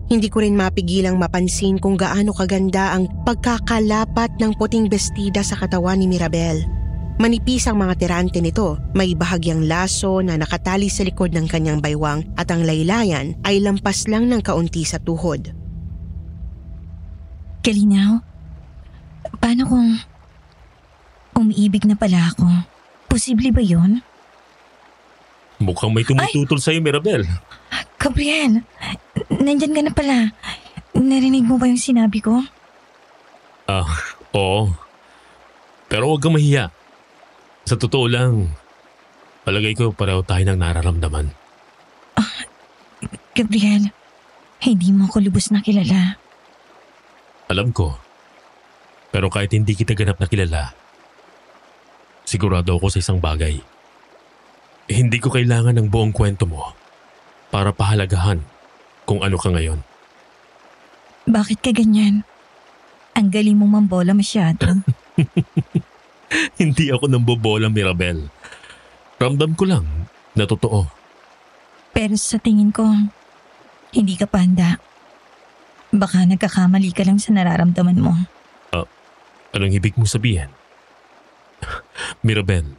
Hindi ko rin mapigilang mapansin kung gaano kaganda ang pagkakalapat ng puting bestida sa katawan ni Mirabel. Manipis ang mga tirante nito, may bahagyang laso na nakatali sa likod ng kanyang baywang at ang laylayan ay lampas lang ng kaunti sa tuhod. Kalinaw, paano kung umiibig na pala ako? Posible ba yun? Mukhang may tumututol sa'yo, Mirabel. Gabriel, nandyan ka na pala. Narinig mo ba yung sinabi ko? Oo. Pero huwag kang mahiya. Sa totoo lang, palagay ko pareho tayo ng nararamdaman. Gabriel, hindi mo ako lubos na kilala. Alam ko. Pero kahit hindi kita ganap na kilala, sigurado ako sa isang bagay. Hindi ko kailangan ng buong kwento mo para pahalagahan kung ano ka ngayon. Bakit ka ganyan? Ang galing mong mambola masyado. Hindi ako nambobola, Mirabel. Ramdam ko lang na totoo. Pero sa tingin ko, hindi ka pa handa. Baka nagkakamali ka lang sa nararamdaman mo. Anong ibig mong sabihin? Mirabel,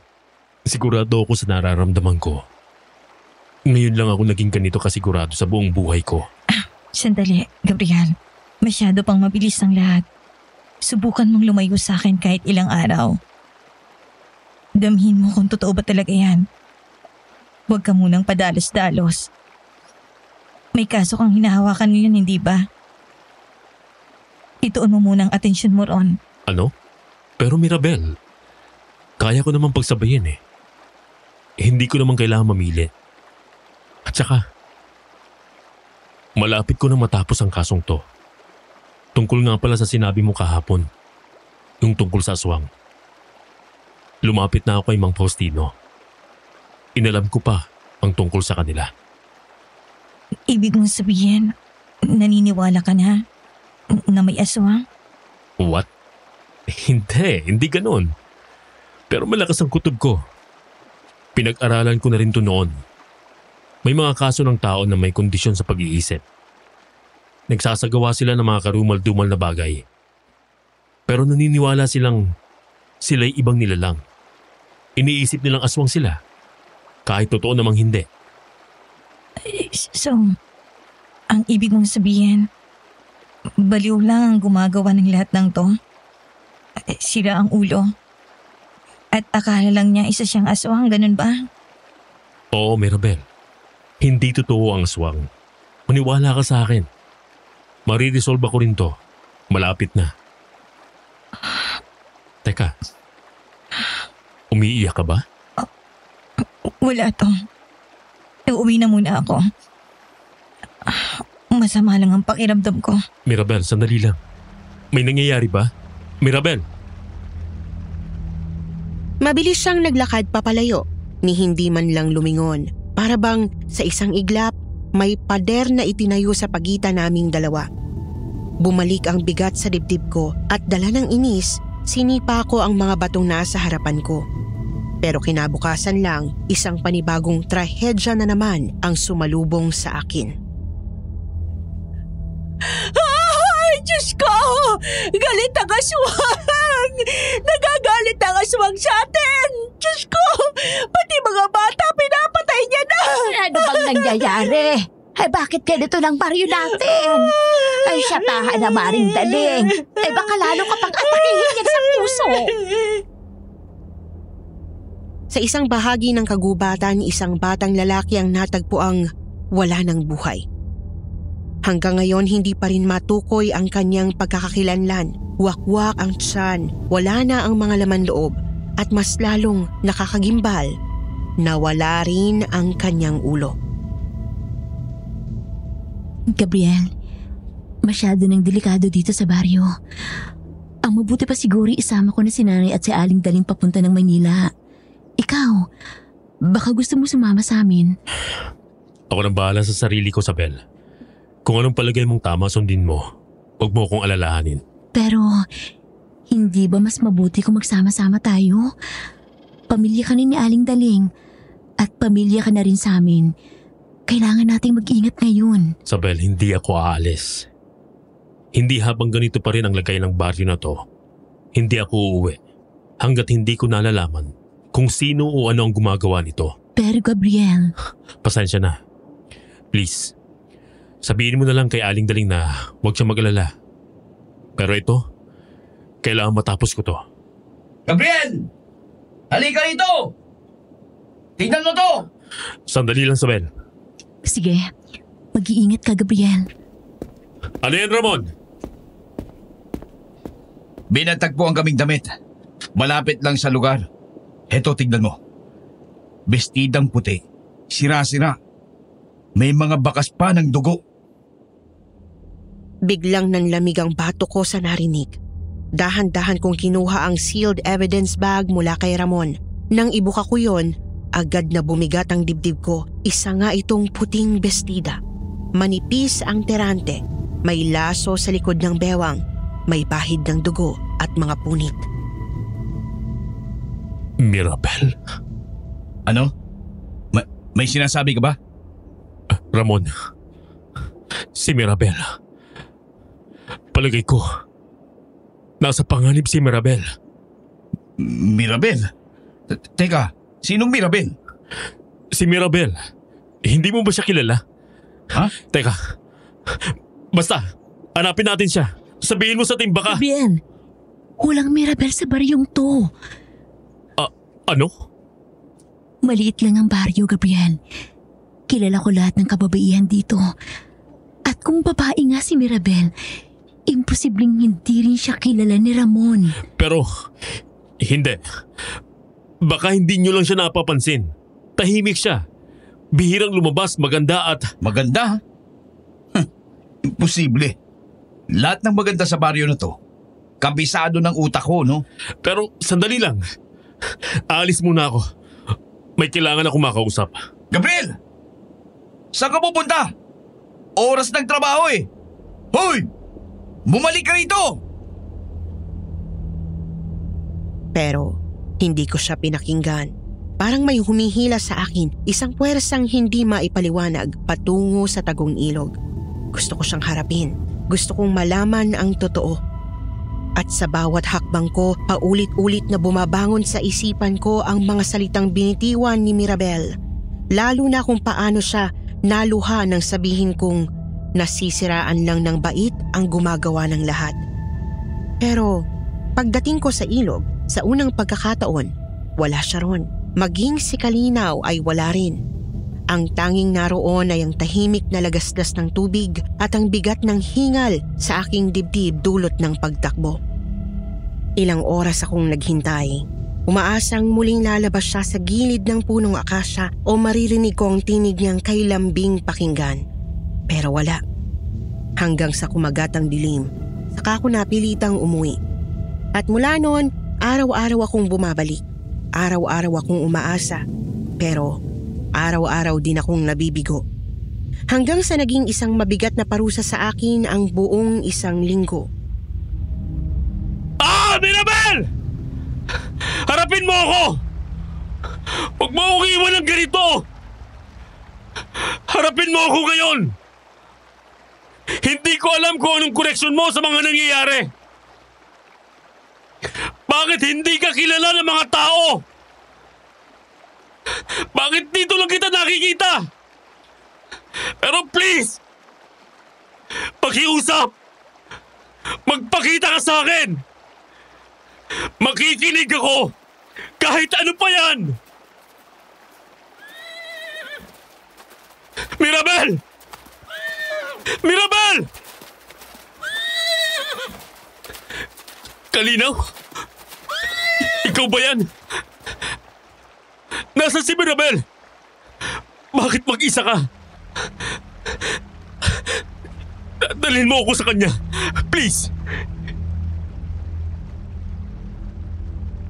sigurado ako sa nararamdaman ko. Ngayon lang ako naging ganito kasigurado sa buong buhay ko. Sandali, Gabriel. Masyado pang mabilis ang lahat. Subukan mong lumayo sa akin kahit ilang araw. Damhin mo kung totoo ba talaga yan. Huwag ka munang padalos-dalos. May kaso kang hinahawakan ngayon, hindi ba? Ituon mo munang atensyon mo ron. Ano? Pero Mirabel, kaya ko naman pagsabayin eh. Hindi ko naman kailangan mamili. At saka, malapit ko na matapos ang kasong to. Tungkol nga pala sa sinabi mo kahapon. Yung tungkol sa aswang. Lumapit na ako kay Mang Faustino. Inalam ko pa ang tungkol sa kanila. Ibig mong sabihin, naniniwala ka na may aswang? What? Hindi ganun. Pero malakas ang kutob ko. Pinag-aralan ko na rin to noon. May mga kaso ng tao na may kondisyon sa pag-iisip. Nagsasagawa sila ng mga karumal-dumal na bagay. Pero naniniwala silang sila'y ibang nilalang. Iniisip nilang aswang sila. Kahit totoo namang hindi. So, ang ibig mong sabihin, baliw lang ang gumagawa ng lahat ng to? Sira ang ulo? At akala lang niya isa siyang aswang, ganun ba? Oo, Mirabel. Hindi totoo ang aswang. Maniwala ka sa akin. Mariresolve ako rin to. Malapit na. Teka. Umiiyak ka ba? Wala to. Uuwi na muna ako. Masama lang ang pakiramdam ko. Mirabel, sandali lang. May nangyayari ba? Mirabel! Mabilis siyang naglakad papalayo, ni hindi man lang lumingon. Para bang sa isang iglap, may pader na itinayo sa pagitan naming dalawa. Bumalik ang bigat sa dibdib ko at dala ng inis, sinipa ko ang mga batong nasa harapan ko. Pero kinabukasan lang, isang panibagong trahedya na naman ang sumalubong sa akin. Ay, Diyos ko! Galit ang aswang! Nagagalit ang aswang sa atin! Diyos ko! Pati mga bata, pinapatay niya na! Ano bang nangyayari? Ay bakit ganito ng baryo natin? Ay siyatahan na Maring Daling. Ay baka lalo ka pang atakihin yan sa puso. Sa isang bahagi ng kagubatan, isang batang lalaki ang natagpuang wala ng buhay. Hanggang ngayon hindi pa rin matukoy ang kanyang pagkakakilanlan. Wakwak ang tiyan, wala na ang mga laman loob at mas lalong nakakagimbal na wala rin ang kanyang ulo. Gabriel, masyado nang delikado dito sa baryo. Ang mabuti pa siguro isama ko na si Nanay at si Aling Daling papunta ng Maynila. Ikaw, baka gusto mo sumama sa amin. Ako nang bahala sa sarili ko, Sabel. Kung anong palagay mong tama, sundin mo. Huwag mo akong alalahanin. Pero, hindi ba mas mabuti kung magsama-sama tayo? Pamilya ka ni Aling Daling at pamilya ka na rin sa amin. Kailangan nating mag-ingat ngayon. Sabel, hindi ako aalis. Hindi habang ganito pa rin ang lagay ng baryo na to. Hindi ako uuwi hanggat hindi ko nalalaman kung sino o ano ang gumagawa nito. Pero Gabriel... Pasensya na. Please, sabihin mo na lang kay Aling Daling na huwag siya mag-alala. Pero ito, kailangan matapos ko to. Gabriel! Halika rito! Tingnan mo to! Sandali lang, Sabel. Sige, mag-iingat ka, Gabriel. Ano yan, Ramon? Binatagpo ang kaming damit. Malapit lang sa lugar. Heto, tignan mo. Bestidang puti. Sira-sira. May mga bakas pa ng dugo. Biglang nanlamig ang bato ko sa narinig. Dahan-dahan kong kinuha ang sealed evidence bag mula kay Ramon. Nang ibuka ko yon, agad na bumigat ang dibdib ko. Isa nga itong puting bestida. Manipis ang terante. May laso sa likod ng bewang. May bahid ng dugo at mga punit. Mirabel? Ano? May sinasabi ka ba? Ramon, si Mirabel. Palagay ko, nasa panganib si Mirabel. Mirabel? Teka, sinong Mirabel? Si Mirabel. Hindi mo ba siya kilala? Ha? Teka, basta, hanapin natin siya. Sabihin mo sa timbaka. Gabriel, walang Mirabel sa baryong to. Ano? Maliit lang ang baryo, Gabriel. Kilala ko lahat ng kababaihan dito. At kung babae nga si Mirabel, imposibleng hindi rin siya kilala ni Ramon. Pero, hindi. Baka hindi nyo lang siya napapansin. Tahimik siya. Bihirang lumabas, maganda at... Maganda? Imposible. Lahat ng maganda sa baryo na to, kabisado ng utak ko, no? Pero, sandali lang. Aalis muna ako. May kailangan akong makausap. Gabriel! Saan ka pupunta? Oras ng trabaho eh. Hoy! Bumalik ka rito! Pero hindi ko siya pinakinggan. Parang may humihila sa akin, isang puwersang hindi maipaliwanag patungo sa tagong ilog. Gusto ko siyang harapin. Gusto kong malaman ang totoo. At sa bawat hakbang ko, paulit-ulit na bumabangon sa isipan ko ang mga salitang binitiwan ni Mirabel. Lalo na kung paano siya naluha nang sabihin kong nasisiraan lang ng bait ang gumagawa ng lahat. Pero pagdating ko sa ilog, sa unang pagkakataon, wala siya ron. Maging si Kalinaw ay wala rin. Ang tanging naroon ay ang tahimik na lagaslas ng tubig at ang bigat ng hingal sa aking dibdib dulot ng pagtakbo. Ilang oras akong naghintay. Umaasang muling lalabas siya sa gilid ng punong akasya o maririnig ko ang tinig niyang kay lambing pakinggan. Pero wala. Hanggang sa kumagat ang dilim, saka ako napilitang umuwi. At mula noon, araw-araw akong bumabalik. Araw-araw akong umaasa. Pero araw-araw din akong nabibigo. Hanggang sa naging isang mabigat na parusa sa akin ang buong isang linggo. Mirabel! Harapin mo ako! Huwag mo akong iwan ng ganito! Harapin mo ako ngayon! Hindi ko alam kung anong koneksyon mo sa mga nangyayari. Bakit hindi ka kilala ng mga tao? Bakit dito lang kita nakikita? Pero please! Pakiusap! Magpakita ka sa akin! Makikinig ako! Kahit ano pa yan! Mirabel! Mirabel! Kalinaw? Ikaw ba yan? Nasaan si Mirabel? Bakit mag-isa ka? Dalhin mo ako sa kanya. Please!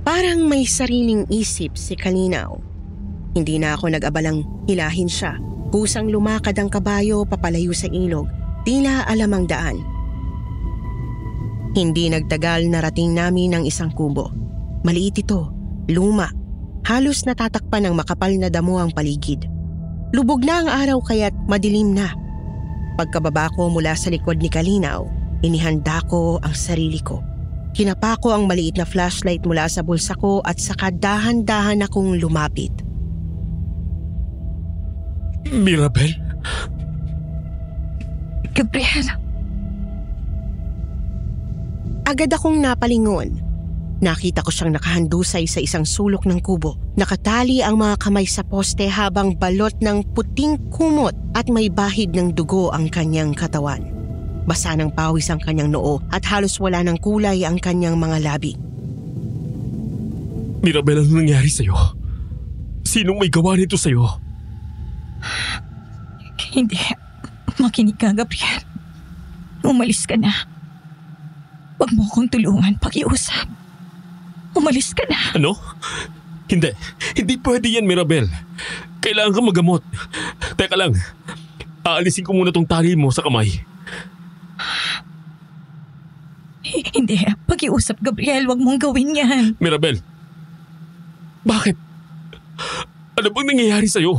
Parang may sariling isip si Kalinaw. Hindi na ako nag-abalang hilahin siya. Kusang lumakad ang kabayo papalayo sa ilog. Tila alam ang daan. Hindi nagtagal narating namin ang isang kubo. Maliit ito, luma. Halos natatakpan ng makapal na damo ang paligid. Lubog na ang araw kaya't madilim na. Pagkababa ko mula sa likod ni Kalinaw, inihanda ko ang sarili ko. Kinapa ko ang maliit na flashlight mula sa bulsa ko at saka dahan-dahan akong lumapit. Mirabel? Gabriel, Agad akong napalingon. Nakita ko siyang nakahandusay sa isang sulok ng kubo. Nakatali ang mga kamay sa poste habang balot ng puting kumot at may bahid ng dugo ang kanyang katawan. Basa ng pawis ang kanyang noo at halos wala ng kulay ang kanyang mga labi. Mirabel, ano nangyari sa'yo? Sinong may gawa nito sa'yo? hindi. Makinig ka, Gabriel. Umalis ka na. Huwag mo akong tulungan, pakiusap. Umalis ka na. Ano? Hindi. Hindi pwede yan, Mirabel. Kailangan ka magamot. Teka lang. Aalisin ko muna tong tali mo sa kamay. Hindi. Pakiusap, Gabriel. Huwag mong gawin yan. Mirabel. Bakit? Ano bang nangyayari sa'yo?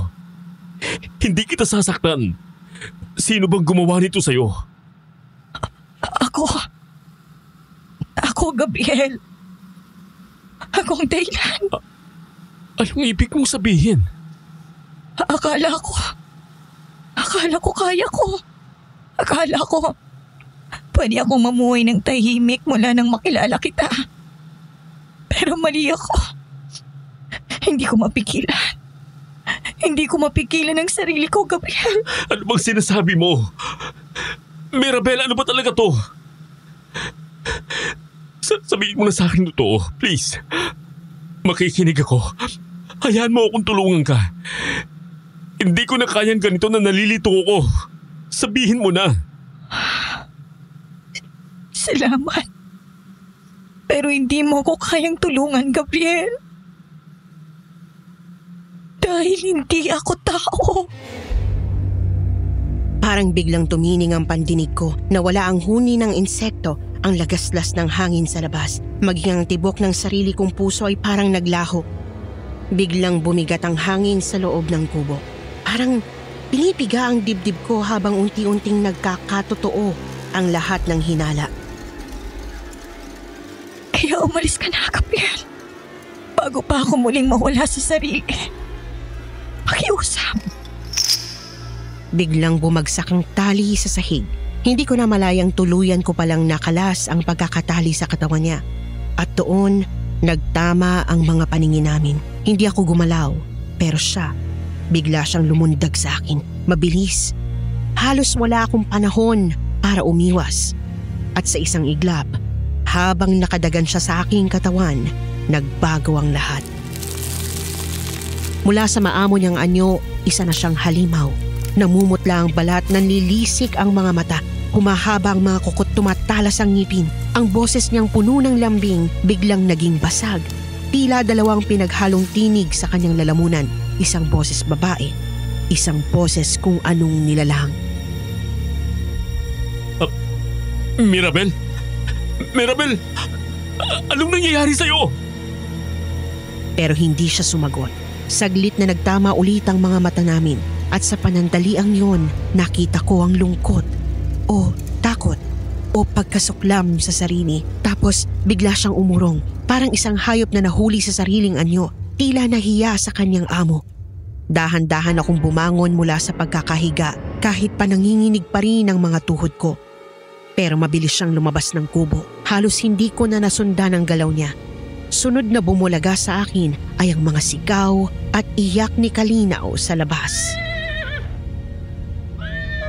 Hindi kita sasaktan. Sino bang gumawa nito sa'yo? Ako, Gabriel. Ako ang dahilan. Anong ibig mong sabihin? Akala ko kaya ko. Akala ko pwede akong mamuhay ng tahimik mula nang makilala kita. Pero mali ako. Hindi ko mapigilan. Hindi ko mapigilan ang sarili ko, Gabriel. Ano bang sinasabi mo? Mirabel, ano ba talaga to? Sabihin mo na sa akin totoo, please. Makikinig ako. Hayaan mo akong tulungan ka. Hindi ko na kayang ganito na nalilito ako. Sabihin mo na. Salamat. Pero hindi mo ko kayang tulungan, Gabriel. Dahil hindi ako tao. Parang biglang tumining ang pandinig ko na wala ang huni ng insekto, ang lagaslas ng hangin sa labas. Maging ang tibok ng sarili kong puso ay parang naglaho. Biglang bumigat ang hangin sa loob ng kubo. Parang pinipiga ang dibdib ko habang unti-unting nagkakatotoo ang lahat ng hinala. Kaya umalis ka na, Gabriel. Bago pa ako muling mawala sa sarili. Pakiusap. Biglang bumagsak ang tali sa sahig. Hindi ko na malayang tuluyan ko palang nakalas ang pagkakatali sa katawan niya. At doon, nagtama ang mga paningin namin. Hindi ako gumalaw, pero siya, bigla siyang lumundag sa akin. Mabilis. Halos wala akong panahon para umiwas. At sa isang iglap, habang nakadagan siya sa aking katawan, nagbago ang lahat. Mula sa maamo niyang anyo, isa na siyang halimaw. Namumutla ang balat, nanlilisik ang mga mata. Humahaba ang mga kukot, tumatalas ang ngipin. Ang boses niyang puno ng lambing biglang naging basag. Tila dalawang pinaghalong tinig sa kanyang lalamunan. Isang boses babae, isang boses kung anong nilalang. Mirabel? Mirabel! Anong nangyayari sa'yo? Pero hindi siya sumagot. Saglit na nagtama ulit ang mga mata namin. At sa panandaliang yon, nakita ko ang lungkot o takot o pagkasuklam sa sarili. Tapos bigla siyang umurong, parang isang hayop na nahuli sa sariling anyo, tila nahiya sa kanyang amo. Dahan-dahan akong bumangon mula sa pagkakahiga kahit pa nanginginig pa rin ang mga tuhod ko. Pero mabilis siyang lumabas ng kubo. Halos hindi ko na nasundan ang galaw niya. Sunod na bumulaga sa akin ay ang mga sigaw at iyak ni Kalinaw sa labas.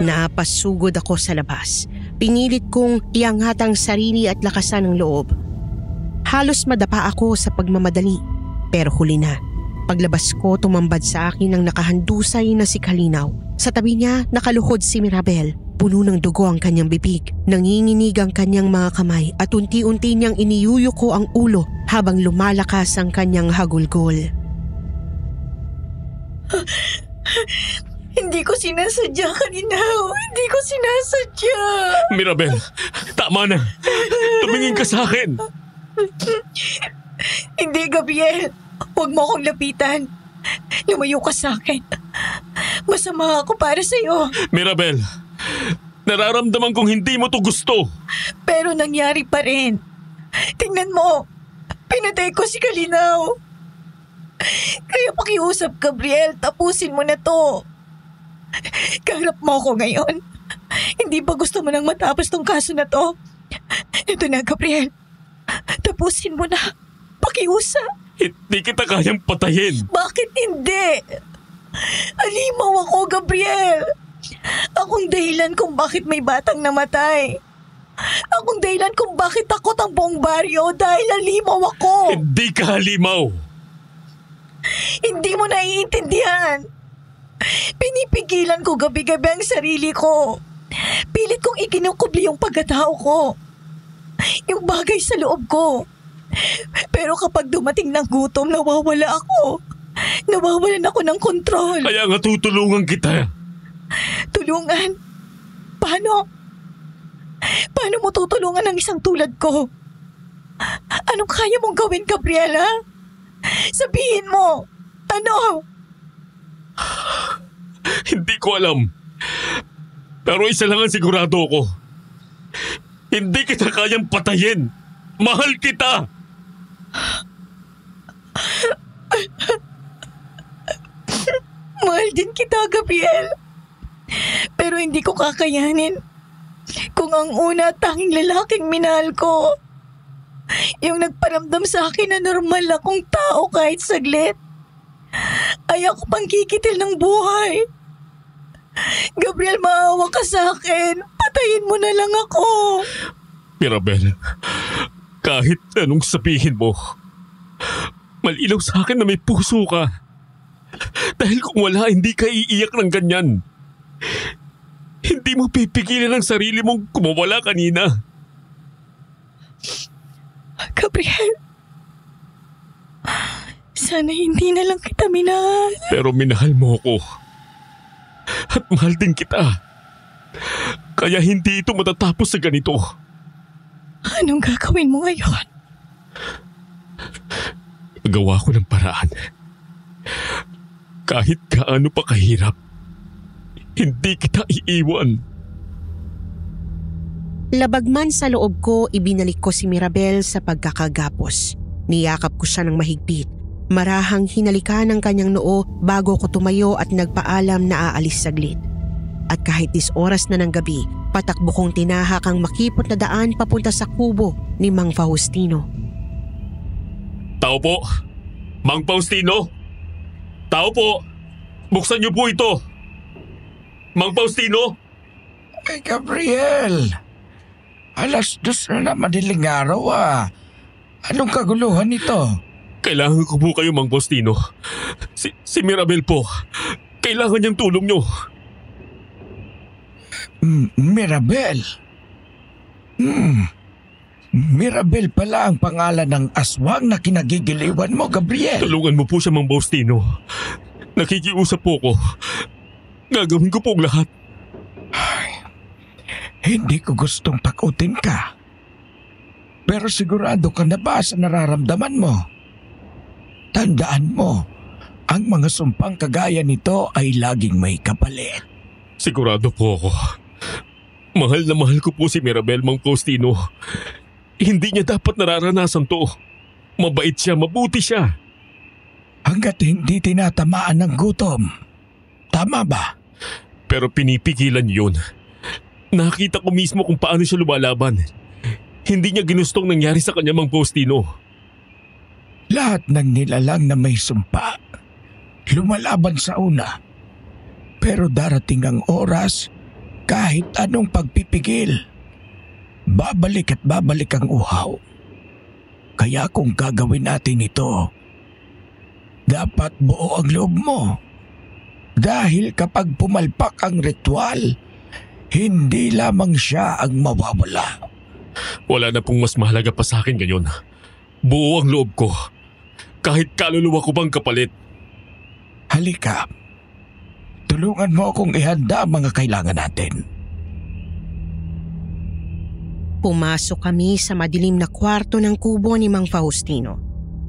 Napasugod ako sa labas. Pinilit kong iangat ang sarili at lakasan ang loob. Halos madapa ako sa pagmamadali, pero huli na. Paglabas ko, tumambad sa akin ang nakahandusay na si Kalinaw. Sa tabi niya, nakaluhod si Mirabel. Puno ng dugo ang kanyang bibig, nanginginig ang kanyang mga kamay at unti-unti niyang iniyuyuko ang ulo habang lumalakas ang kanyang hagulgol. Hindi ko sinasadya, Kalinaw. Hindi ko sinasadya. Mirabel, tama na. Tumingin ka sa akin. Hindi, Gabriel. Huwag mo akong lapitan. Lumayo ka sa akin. Masama ako para sa'yo. Mirabel, nararamdaman kong hindi mo to gusto. Pero nangyari pa rin. Tingnan mo. Pinatay ko si Kalinaw. Kaya pakiusap, Gabriel. Tapusin mo na to. Kaharap mo ako ngayon. Hindi ba gusto mo nang matapos tong kaso na to? Ito na, Gabriel. Tapusin mo na. Pakiusap. Hindi kita kayang patayin. Bakit hindi? Alimaw ako, Gabriel. Akong dahilan kung bakit may batang namatay. Akong dahilan kung bakit takot ang buong baryo dahil alimaw ako. Hindi ka halimaw. Hindi mo naiintindihan. Pinipigilan ko gabi-gabi ang sarili ko. Pilit kong ikinukubli yung pagkatao ko. Yung bagay sa loob ko. Pero kapag dumating ng gutom, nawawala ako. Nawawalan ako ng kontrol. Kaya nga tutulungan kita. Tulungan? Paano? Paano mo tutulungan ang isang tulad ko? Anong kaya mong gawin, Gabriela? Sabihin mo. Ano? Hindi ko alam. Pero isa lang ang sigurado ko. Hindi kita kayang patayin. Mahal kita. Mahal din kita, Gabriel. Pero hindi ko kakayanin kung ang una at tanging lalaking minahal ko, yung nagparamdam sa akin na normal akong tao kahit saglit, ay ako pang kikitil ng buhay. Gabriel, maawa ka sa akin. Patayin mo na lang ako. Mirabel, kahit anong sabihin mo, malinaw sa akin na may puso ka. Dahil kung wala, hindi ka iiyak ng ganyan. Hindi mo pipigilan ang sarili mong kumawala kanina. Gabriel, Sana hindi na lang kita minahal. Pero minahal mo ko. At mahal din kita. Kaya hindi ito matatapos sa ganito. Anong gagawin mo ngayon? Gawa ko ng paraan. Kahit gaano pa kahirap, hindi kita iiwan. Labag man sa loob ko, ibinalik ko si Mirabel sa pagkakagapos. Niyakap ko siya ng mahigpit. Marahang hinalikan ng kanyang noo bago ko tumayo at nagpaalam na aalis saglit. At kahit 10 oras na ng gabi, patakbo kong tinahak ang makipot na daan papunta sa kubo ni Mang Faustino. Tao po! Mang Faustino! Tao po! Buksan niyo po ito! Mang Faustino! Ay, Gabriel! Alas 2 na madaling araw Anong kaguluhan ito? Kailangan ko po kayo, Mang Faustino. Si Mirabel po. Kailangan niyang tulong niyo. Mirabel? Mirabel pala ang pangalan ng aswang na kinagigiliwan mo, Gabriel. Tulungan mo po siya, Mang Faustino. Nakikiusap po ko. Gagawin ko po ang lahat. Hindi ko gustong takutin ka. Pero sigurado ka na ba sa nararamdaman mo? Tandaan mo, ang mga sumpang kagaya nito ay laging may kapalit. Sigurado po ako. Mahal na mahal ko po si Mirabel, Mang Faustino. Hindi niya dapat nararanasan to. Mabait siya, mabuti siya. Hanggat hindi tinatamaan ng gutom. Tama ba? Pero pinipigilan yun. Nakita ko mismo kung paano siya lumalaban. Hindi niya ginustong nangyari sa kanya, Mang Faustino. Lahat ng nilalang na may sumpa, lumalaban sa una. Pero darating ang oras, kahit anong pagpipigil, babalik at babalik ang uhaw. Kaya kung gagawin natin ito, dapat buo ang loob mo. Dahil kapag pumalpak ang ritual, hindi lamang siya ang mawawala. Wala na pong mas mahalaga pa sa akin ngayon. Buo ang loob ko. Kahit kaluluwa ko bang kapalit. Halika. Tulungan mo akong ihanda ang mga kailangan natin. Pumasok kami sa madilim na kwarto ng kubo ni Mang Faustino.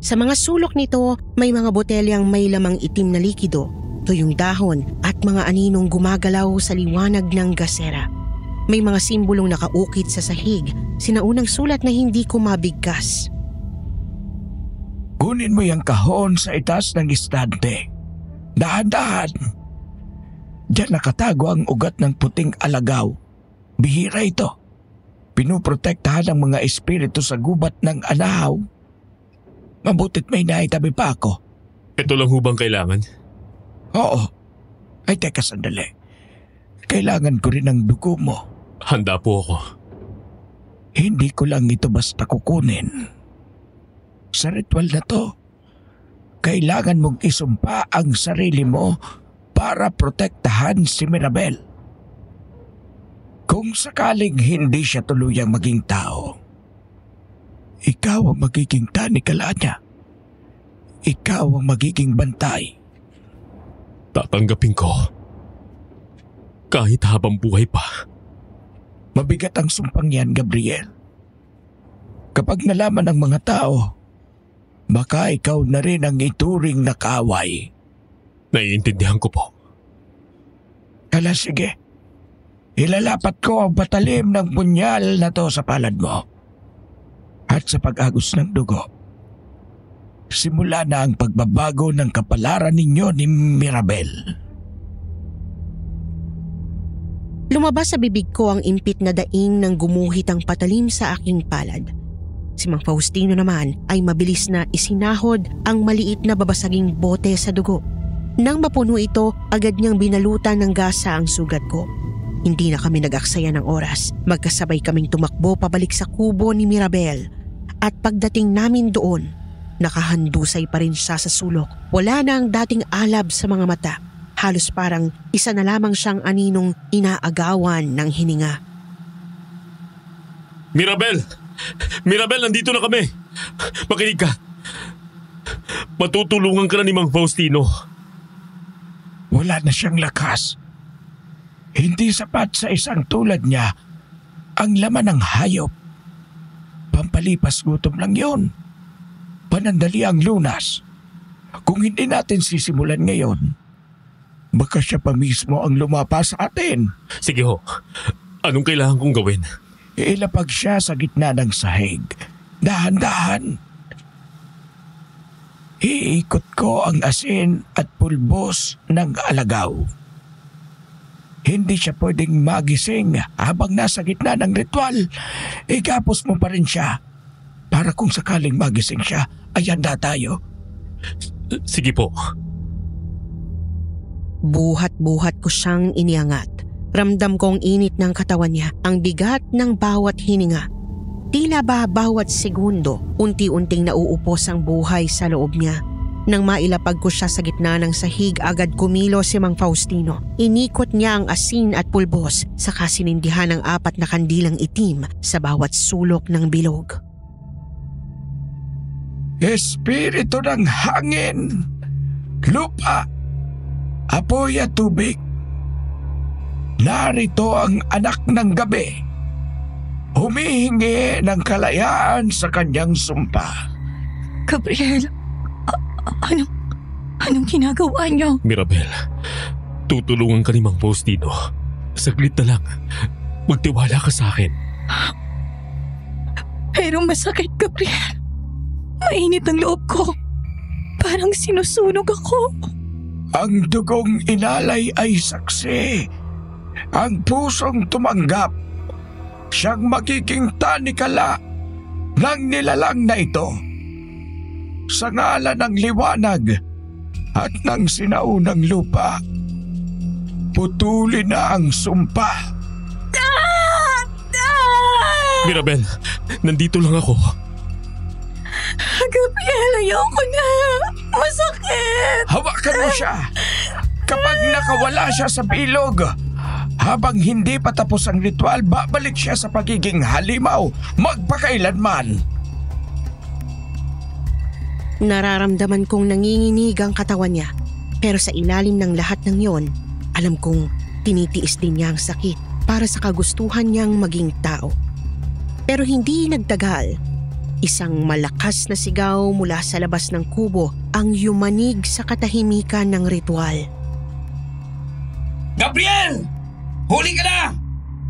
Sa mga sulok nito, may mga botelyang may lamang itim na likido, tuyong dahon at mga aninong gumagalaw sa liwanag ng gasera. May mga simbolong nakaukit sa sahig, sinaunang sulat na hindi ko mabigkas. Kunin mo yung kahon sa itaas ng istante. Dahan-dahan. Diyan nakatago ang ugat ng puting alagaw. Bihira ito. Pinuprotektahan ang mga espiritu sa gubat ng anahaw. Mabutit may naitabi pa ako. Ito lang hubang kailangan? Oo. Ay teka sandali. Kailangan ko rin ang dugo mo. Handa po ako. Hindi ko lang ito basta kukunin. Sa ritual na to, kailangan mong isumpa ang sarili mo para protektahan si Mirabel. Kung sakaling hindi siya tuluyang maging tao, ikaw ang magiging tanikala niya. Ikaw ang magiging bantay. Tatanggapin ko. Kahit habang buhay pa. Mabigat ang sumpang yan, Gabriel. Kapag nalaman ng mga tao, baka ikaw na rin ang ituring na kaaway. Naiintindihan ko po. Kala sige, ilalapat ko ang patalim ng punyal na to sa palad mo. At sa pag-agos ng dugo, simula na ang pagbabago ng kapalaran ninyo ni Mirabel. Lumabas sa bibig ko ang impit na daing ng gumuhit ang patalim sa aking palad. Si Mang Faustino naman ay mabilis na isinahod ang maliit na babasaging bote sa dugo. Nang mapuno ito, agad niyang binalutan ng gasa ang sugat ko. Hindi na kami nag-aksaya ng oras. Magkasabay kaming tumakbo pabalik sa kubo ni Mirabel. At pagdating namin doon, nakahandusay pa rin siya sa sulok. Wala na ang dating alab sa mga mata. Halos parang isa na lamang siyang aninong inaagawan ng hininga. Mirabel! Mirabel, nandito na kami! Makinig ka! Matutulungan ka na ni Mang Faustino. Wala na siyang lakas. Hindi sapat sa isang tulad niya ang laman ng hayop. Pampalipas gutom lang yon. Panandali ang lunas. Kung hindi natin sisimulan ngayon, baka siya pa mismo ang lumapas sa atin. Sige ho, anong kailangan kong gawin? Ilapag siya sa gitna ng sahig. Dahan-dahan. Iikot ko ang asin at pulbos ng alagaw. Hindi siya pwedeng magising habang nasa gitna ng ritual. Igapos mo pa rin siya para kung sakaling magising siya, ay handa tayo. Sige po. Buhat-buhat ko siyang iniangat. Ramdam kong init ng katawan niya, ang bigat ng bawat hininga. Tila ba bawat segundo, unti-unting nauupos ang buhay sa loob niya. Nang mailapag ko siya sa gitna ng sahig, agad kumilo si Mang Faustino. Inikot niya ang asin at pulbos, saka sinindihan ang 4 na kandilang itim sa bawat sulok ng bilog. Espiritu ng hangin, lupa, apoy at tubig. Narito ang anak ng gabi. Humihingi ng kalayaan sa kanyang sumpa. Gabriel, anong ginagawa niyo? Mirabel, tutulungan ka ni Mang Faustino. Saglit na lang. Magtiwala ka sa akin. Pero masakit, Gabriel. Mainit ang loob ko. Parang sinusunog ako. Ang dugong inalay ay saksi. Ang pusong tumanggap. Siyang magiging tanikala ng nilalang na ito. Sa ngalan ng liwanag at ng sinaunang lupa, putulin na ang sumpa. Mirabel, nandito lang ako. Gabriel, ayoko na. Masakit. Hawakan mo siya. Kapag nakawala siya sa bilog, habang hindi pa tapos ang ritual, babalik siya sa pagiging halimaw magpakailanman. Nararamdaman kong nanginginig ang katawan niya. Pero sa ilalim ng lahat ng yon, alam kong tinitiis din niya ang sakit para sa kagustuhan niyang maging tao. Pero hindi nagtagal. Isang malakas na sigaw mula sa labas ng kubo ang yumanig sa katahimikan ng ritual. Gabriel! Huli ka na!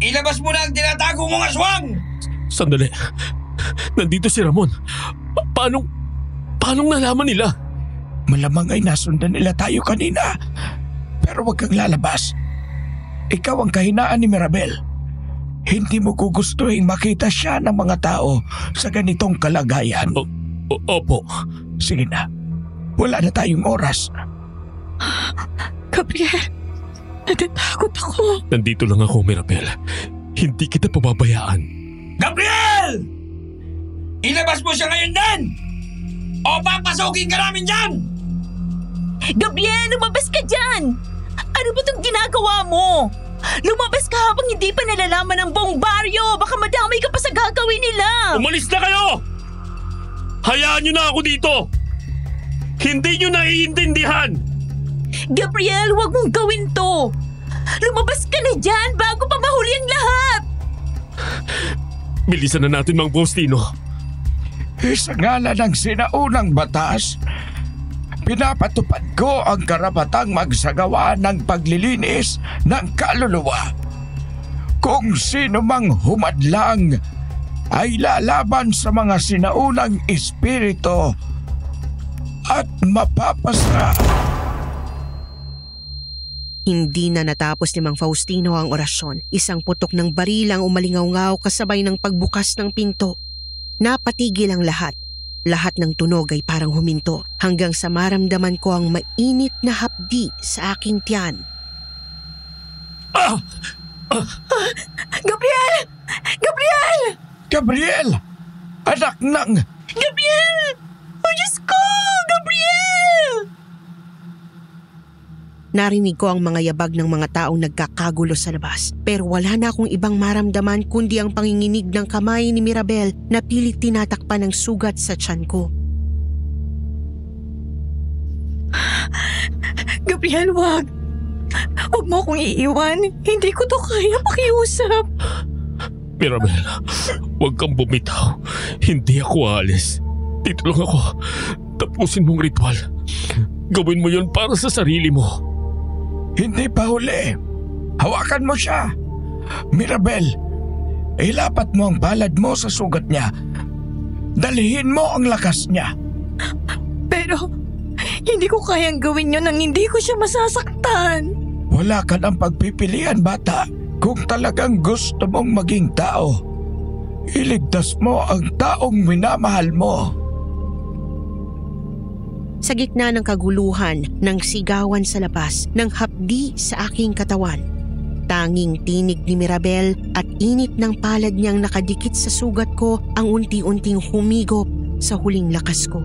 Ilabas mo na ang tinatago mong aswang! Sandali. Nandito si Ramon. Paanong nalaman nila? Malamang ay nasundan nila tayo kanina. Pero huwag kang lalabas. Ikaw ang kahinaan ni Mirabel. Hindi mo gugustuhin makita siya ng mga tao sa ganitong kalagayan. Opo. Sige na. Wala na tayong oras. Gabriel, natatakot ako. Nandito lang ako, Mirabel. Hindi kita pababayaan. Gabriel! Ilabas mo siya ngayon din! O papasukin ka namin dyan! Gabriel, lumabas ka dyan! Ano ba itong ginagawa mo? Lumabas ka habang hindi pa nalalaman ng buong baryo. Baka madamay ka pa sa gagawin nila. Umalis na kayo! Hayaan niyo na ako dito! Hindi niyo naiintindihan! Gabriel, huwag mong gawin to. Lumabas ka na dyan bago pa mahuli ang lahat. Bilisan na natin, Mang Faustino. Sa ngalan ng sinaunang batas, pinapatupad ko ang karapatang magsagawa ng paglilinis ng kaluluwa. Kung sino mang humadlang ay lalaban sa mga sinaunang espiritu at mapapasa. Hindi na natapos ni Mang Faustino ang orasyon. Isang putok ng baril ang umalingaw-ngaw kasabay ng pagbukas ng pinto. Napatigil ang lahat. Lahat ng tunog ay parang huminto hanggang sa maramdaman ko ang mainit na hapdi sa aking tiyan. Gabriel! Gabriel! Gabriel! Anak ng... Gabriel! Oh, Diyos ko! Gabriel! Narinig ko ang mga yabag ng mga taong nagkakagulo sa labas. Pero wala na akong ibang maramdaman kundi ang panginginig ng kamay ni Mirabel na pilit tinatakpan ng sugat sa tiyan ko. Gabriel, wag. Huwag mo akong iiwan. Hindi ko to kaya pakiusap. Mirabel, huwag kang bumitaw. Hindi ako aalis. Dito lang ako. Tapusin mong ritual. Gawin mo yun para sa sarili mo. Hindi pa huli. Hawakan mo siya. Mirabel, ilapat mo ang palad mo sa sugat niya. Dalihin mo ang lakas niya. Pero hindi ko kayang gawin yun nang hindi ko siya masasaktan. Wala ka ng pagpipilian, bata. Kung talagang gusto mong maging tao, iligtas mo ang taong minamahal mo. Sa gitna ng kaguluhan, ng sigawan sa labas, ng hapdi sa aking katawan, tanging tinig ni Mirabel at init ng palad niyang nakadikit sa sugat ko ang unti-unting humigop sa huling lakas ko.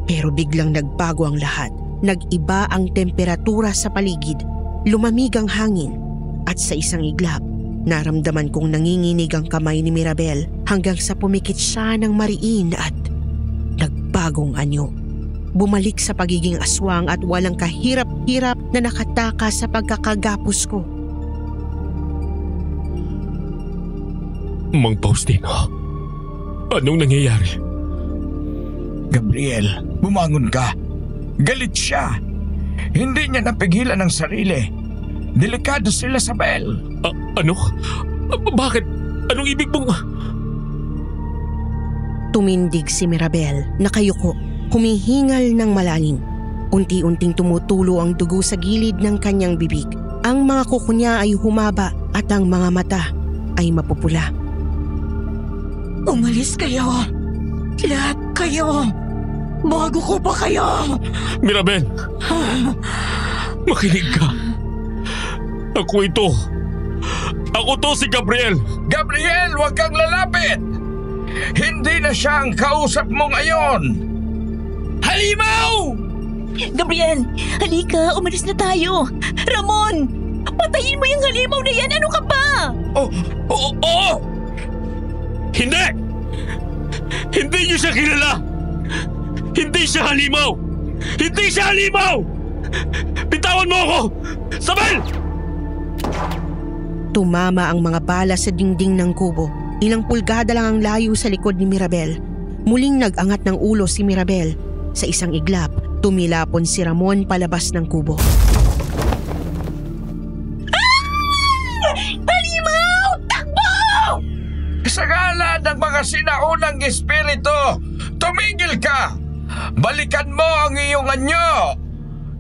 Pero biglang nagbago ang lahat. Nag-iba ang temperatura sa paligid, lumamig ang hangin, at sa isang iglap, naramdaman kong nanginginig ang kamay ni Mirabel hanggang sa pumikit siya ng mariin at nagbagong anyo. Bumalik sa pagiging aswang at walang kahirap-hirap na nakataka sa pagkakagapos ko. Mang Faustino, anong nangyayari? Gabriel, bumangon ka. Galit siya. Hindi niya napigilan ang sarili. Delikado sila sa Bel. Ano? Bakit? Anong ibig mong... Tumindig si Mirabel, nakayuko, humihingal ng malalim. Unti-unting tumutulo ang dugo sa gilid ng kanyang bibig. Ang mga kuko niya ay humaba at ang mga mata ay mapupula. Umalis kayo. Lahat kayo. Bago ko pa kayo. Mirabel! Makinig ka. Ako ito. Ako to si Gabriel. Gabriel, huwag kang lalapit! Hindi na siya ang kausap mo ngayon! Halimaw! Gabriel, halika. Umalis na tayo. Ramon, patayin mo yung halimaw na yan. Ano ka ba? Oo! Hindi! Hindi niyo siya kilala! Hindi siya halimaw! Hindi siya halimaw! Bitawan mo ako! Sabel! Tumama ang mga bala sa dingding ng kubo. Ilang pulgada lang ang layo sa likod ni Mirabel. Muling nag-angat ng ulo si Mirabel. Sa isang iglap, tumilapon si Ramon palabas ng kubo. Halimaw! Takbo! Sa ngalan ng mga sinaunang espiritu, tumigil ka! Balikan mo ang iyong anyo!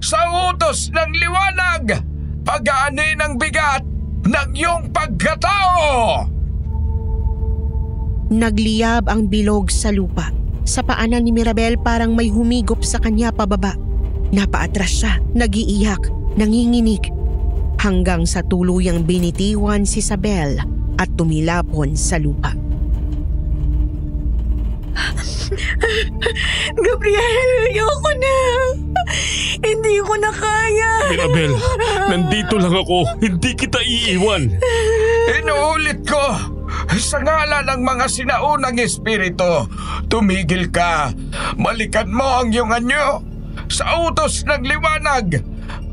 Sa utos ng liwanag, pag-aani ng bigat ng iyong pagkatao! Nagliyab ang bilog sa lupa. Sa paanan ni Mirabel parang may humigop sa kanya pababa. Napaatras siya, nag-iiyak, nanginginig. Hanggang sa tuluyang binitiwan si Isabel at tumilapon sa lupa. Gabriel, ayoko na. Hindi ko na kaya. Mirabel, nandito lang ako. Hindi kita iiwan. Inuulit ko, sa ngalan ng mga sinaunang espiritu, tumigil ka. Balikan mo ang iyong anyo. Sa utos ng liwanag,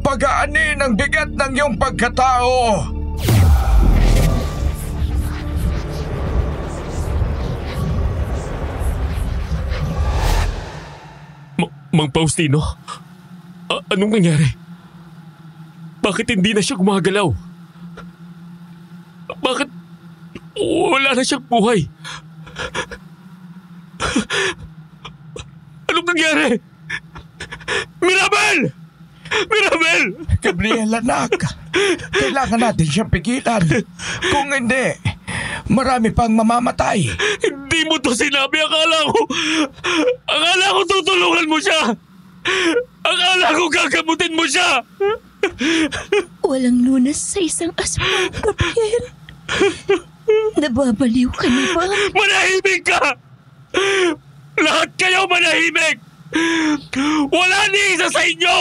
pag-aani ng bigat ng iyong pagkatao. Mang Faustino, anong nangyari? Bakit hindi na siya gumagalaw? Bakit wala na siyang buhay? Anong nangyari? Mirabel! Mirabel! Gabriel, anak, kailangan natin siyang pigilan. Kung hindi, marami pang mamamatay. Hindi mo to sinabi. Akala ko tutulungan mo siya. Akala ko gagamutin mo siya. Walang lunas sa isang aswang, Gabriel. Nababaliw ka na ba? Manahimik ka! Lahat kayo manahimik! Wala ni isa sa inyo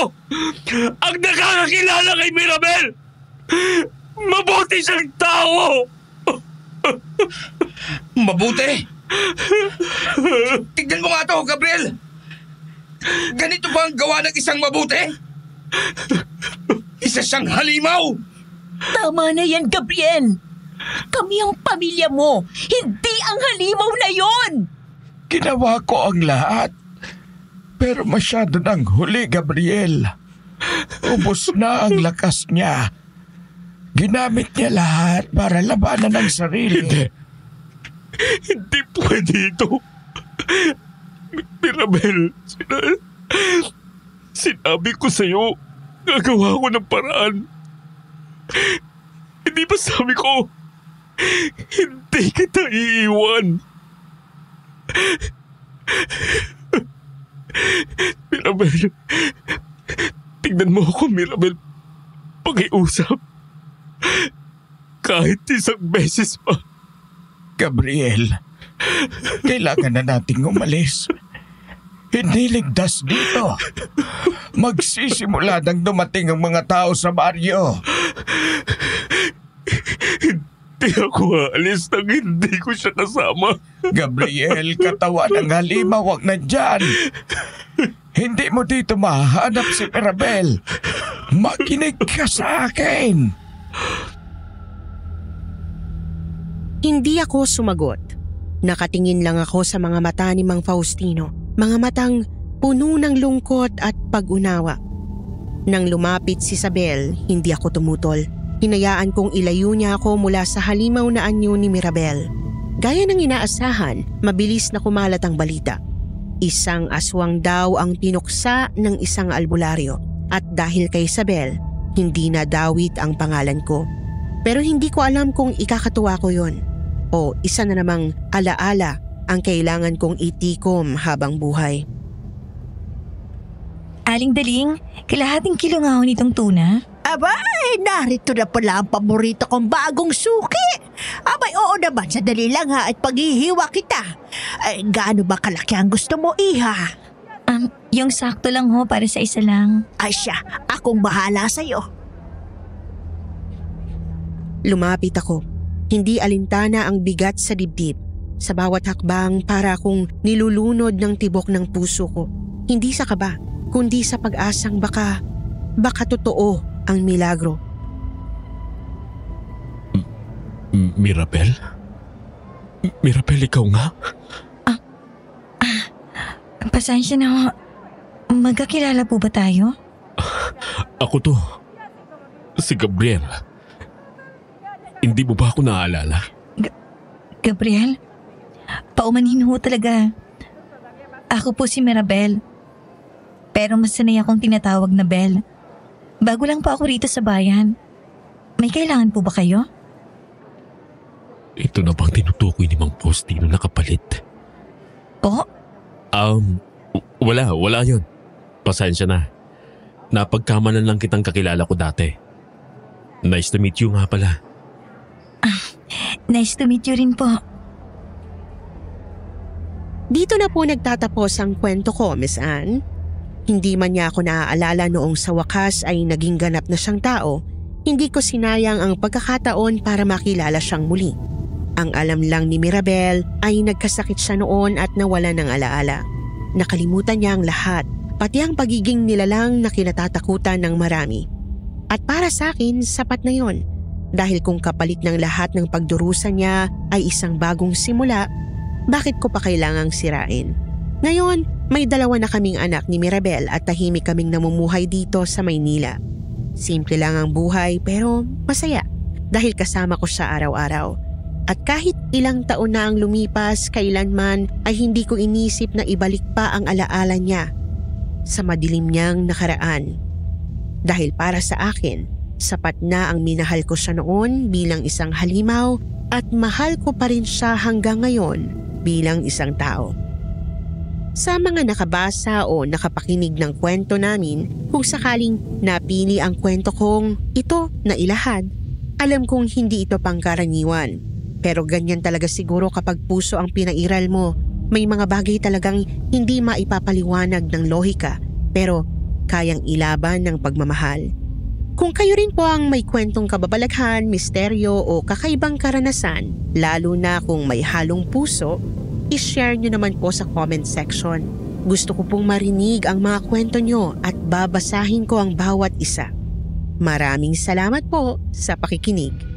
ang nakakakilala kay Mirabel! Mabuti siyang tao! Mabuti? Tignan mo nga to, Gabriel! Ganito ba ang gawa ng isang mabuti? Isa siyang halimaw! Tama na yan, Gabriel. Kami ang pamilya mo, hindi ang halimaw na yon. Ginawa ko ang lahat. Pero masyado nang huli, Gabriel. Ubos na ang lakas niya. Ginamit niya lahat para labanan ang sarili. Hindi pwede ito. Mirabel, sinabi ko sa'yo, gagawa ko ng paraan. Hindi ba sabi ko, hindi kita iiwan. Mirabel, tignan mo ako, Mirabel. Pakiusap. Kahit isang beses pa. Gabriel, kailangan na nating umalis. Hindi ligtas dito. Magsisimula nang dumating ang mga tao sa baryo. Hindi ako aalis nang hindi ko siya kasama. Gabriel, katawan ng halimaw ang nandyan. Hindi mo dito mahanap si Mirabel. Makinig ka sa akin. Hindi ako sumagot. Nakatingin lang ako sa mga mata ni Mang Faustino. Mga matang puno ng lungkot at pag-unawa. Nang lumapit si Isabel, hindi ako tumutol. Hinayaan kong ilayo niya ako mula sa halimaw na anyo ni Mirabel. Gaya ng inaasahan, mabilis na kumalat ang balita. Isang aswang daw ang tinuksa ng isang albularyo. At dahil kay Isabel, hindi na Dawit ang pangalan ko. Pero hindi ko alam kung ikakatuwa ko yon o isa na namang alaala ang kailangan kong itikom habang buhay. Aling Daling, kalahating kilo nga ako nitong tuna. Abay, narito na pala ang paborito kong bagong suki. Abay, oo naman, sadali lang ha at paghihiwa kita. Ay, gaano ba kalaki ang gusto mo, iha? Yung sakto lang ho para sa isa lang. Ay siya, akong bahala sa'yo. Lumapit ako. Hindi alintana ang bigat sa dibdib. Sa bawat hakbang para akong nilulunod ng tibok ng puso ko. Hindi sa kaba, kundi sa pag-asang baka totoo ang milagro. Mirabel? Mirabel, ikaw nga? Pasensya na ho. Magkakilala po ba tayo? Ako to. Si Gabriel. Hindi mo ba ako naaalala? Gabriel? Paumanhin ho talaga. Ako po si Mirabel. Pero mas sanay akong tinatawag na Bel. Bago lang po ako rito sa bayan. May kailangan po ba kayo? Ito na bang tinutukoy ni Mang Faustino na kapalit? Po? Wala yun. Pasensya na. Napagkamalan lang kitang kakilala ko dati. Nice to meet you nga pala. Nice to meet you rin po. Dito na po nagtatapos ang kwento ko, Miss Anne. Hindi man niya ako naaalala noong sa wakas ay naging ganap na siyang tao, hindi ko sinayang ang pagkakataon para makilala siyang muli. Ang alam lang ni Mirabel ay nagkasakit siya noon at nawala ng alaala. Nakalimutan niya ang lahat, pati ang pagiging nilalang na kinatatakutan ng marami. At para sa akin, sapat na yon. Dahil kung kapalit ng lahat ng pagdurusa niya ay isang bagong simula, bakit ko pa kailangang sirain? Ngayon, may 2 na kaming anak ni Mirabel at tahimik kaming namumuhay dito sa Maynila. Simple lang ang buhay pero masaya dahil kasama ko siya araw-araw. At kahit ilang taon na ang lumipas, kailanman ay hindi ko inisip na ibalik pa ang alaala niya sa madilim niyang nakaraan. Dahil para sa akin, sapat na ang minahal ko siya noon bilang isang halimaw at mahal ko pa rin siya hanggang ngayon bilang isang tao. Sa mga nakabasa o nakapakinig ng kwento namin, kung sakaling napili ang kwento kong ito na ilahad, alam kong hindi ito pangkaraniwan. Pero ganyan talaga siguro kapag puso ang pinairal mo. May mga bagay talagang hindi maipapaliwanag ng lohika pero kayang ilaban ng pagmamahal. Kung kayo rin po ang may kwentong kababalaghan, misteryo o kakaibang karanasan, lalo na kung may halong puso, i-share nyo naman po sa comment section. Gusto ko pong marinig ang mga kwento nyo at babasahin ko ang bawat isa. Maraming salamat po sa pakikinig.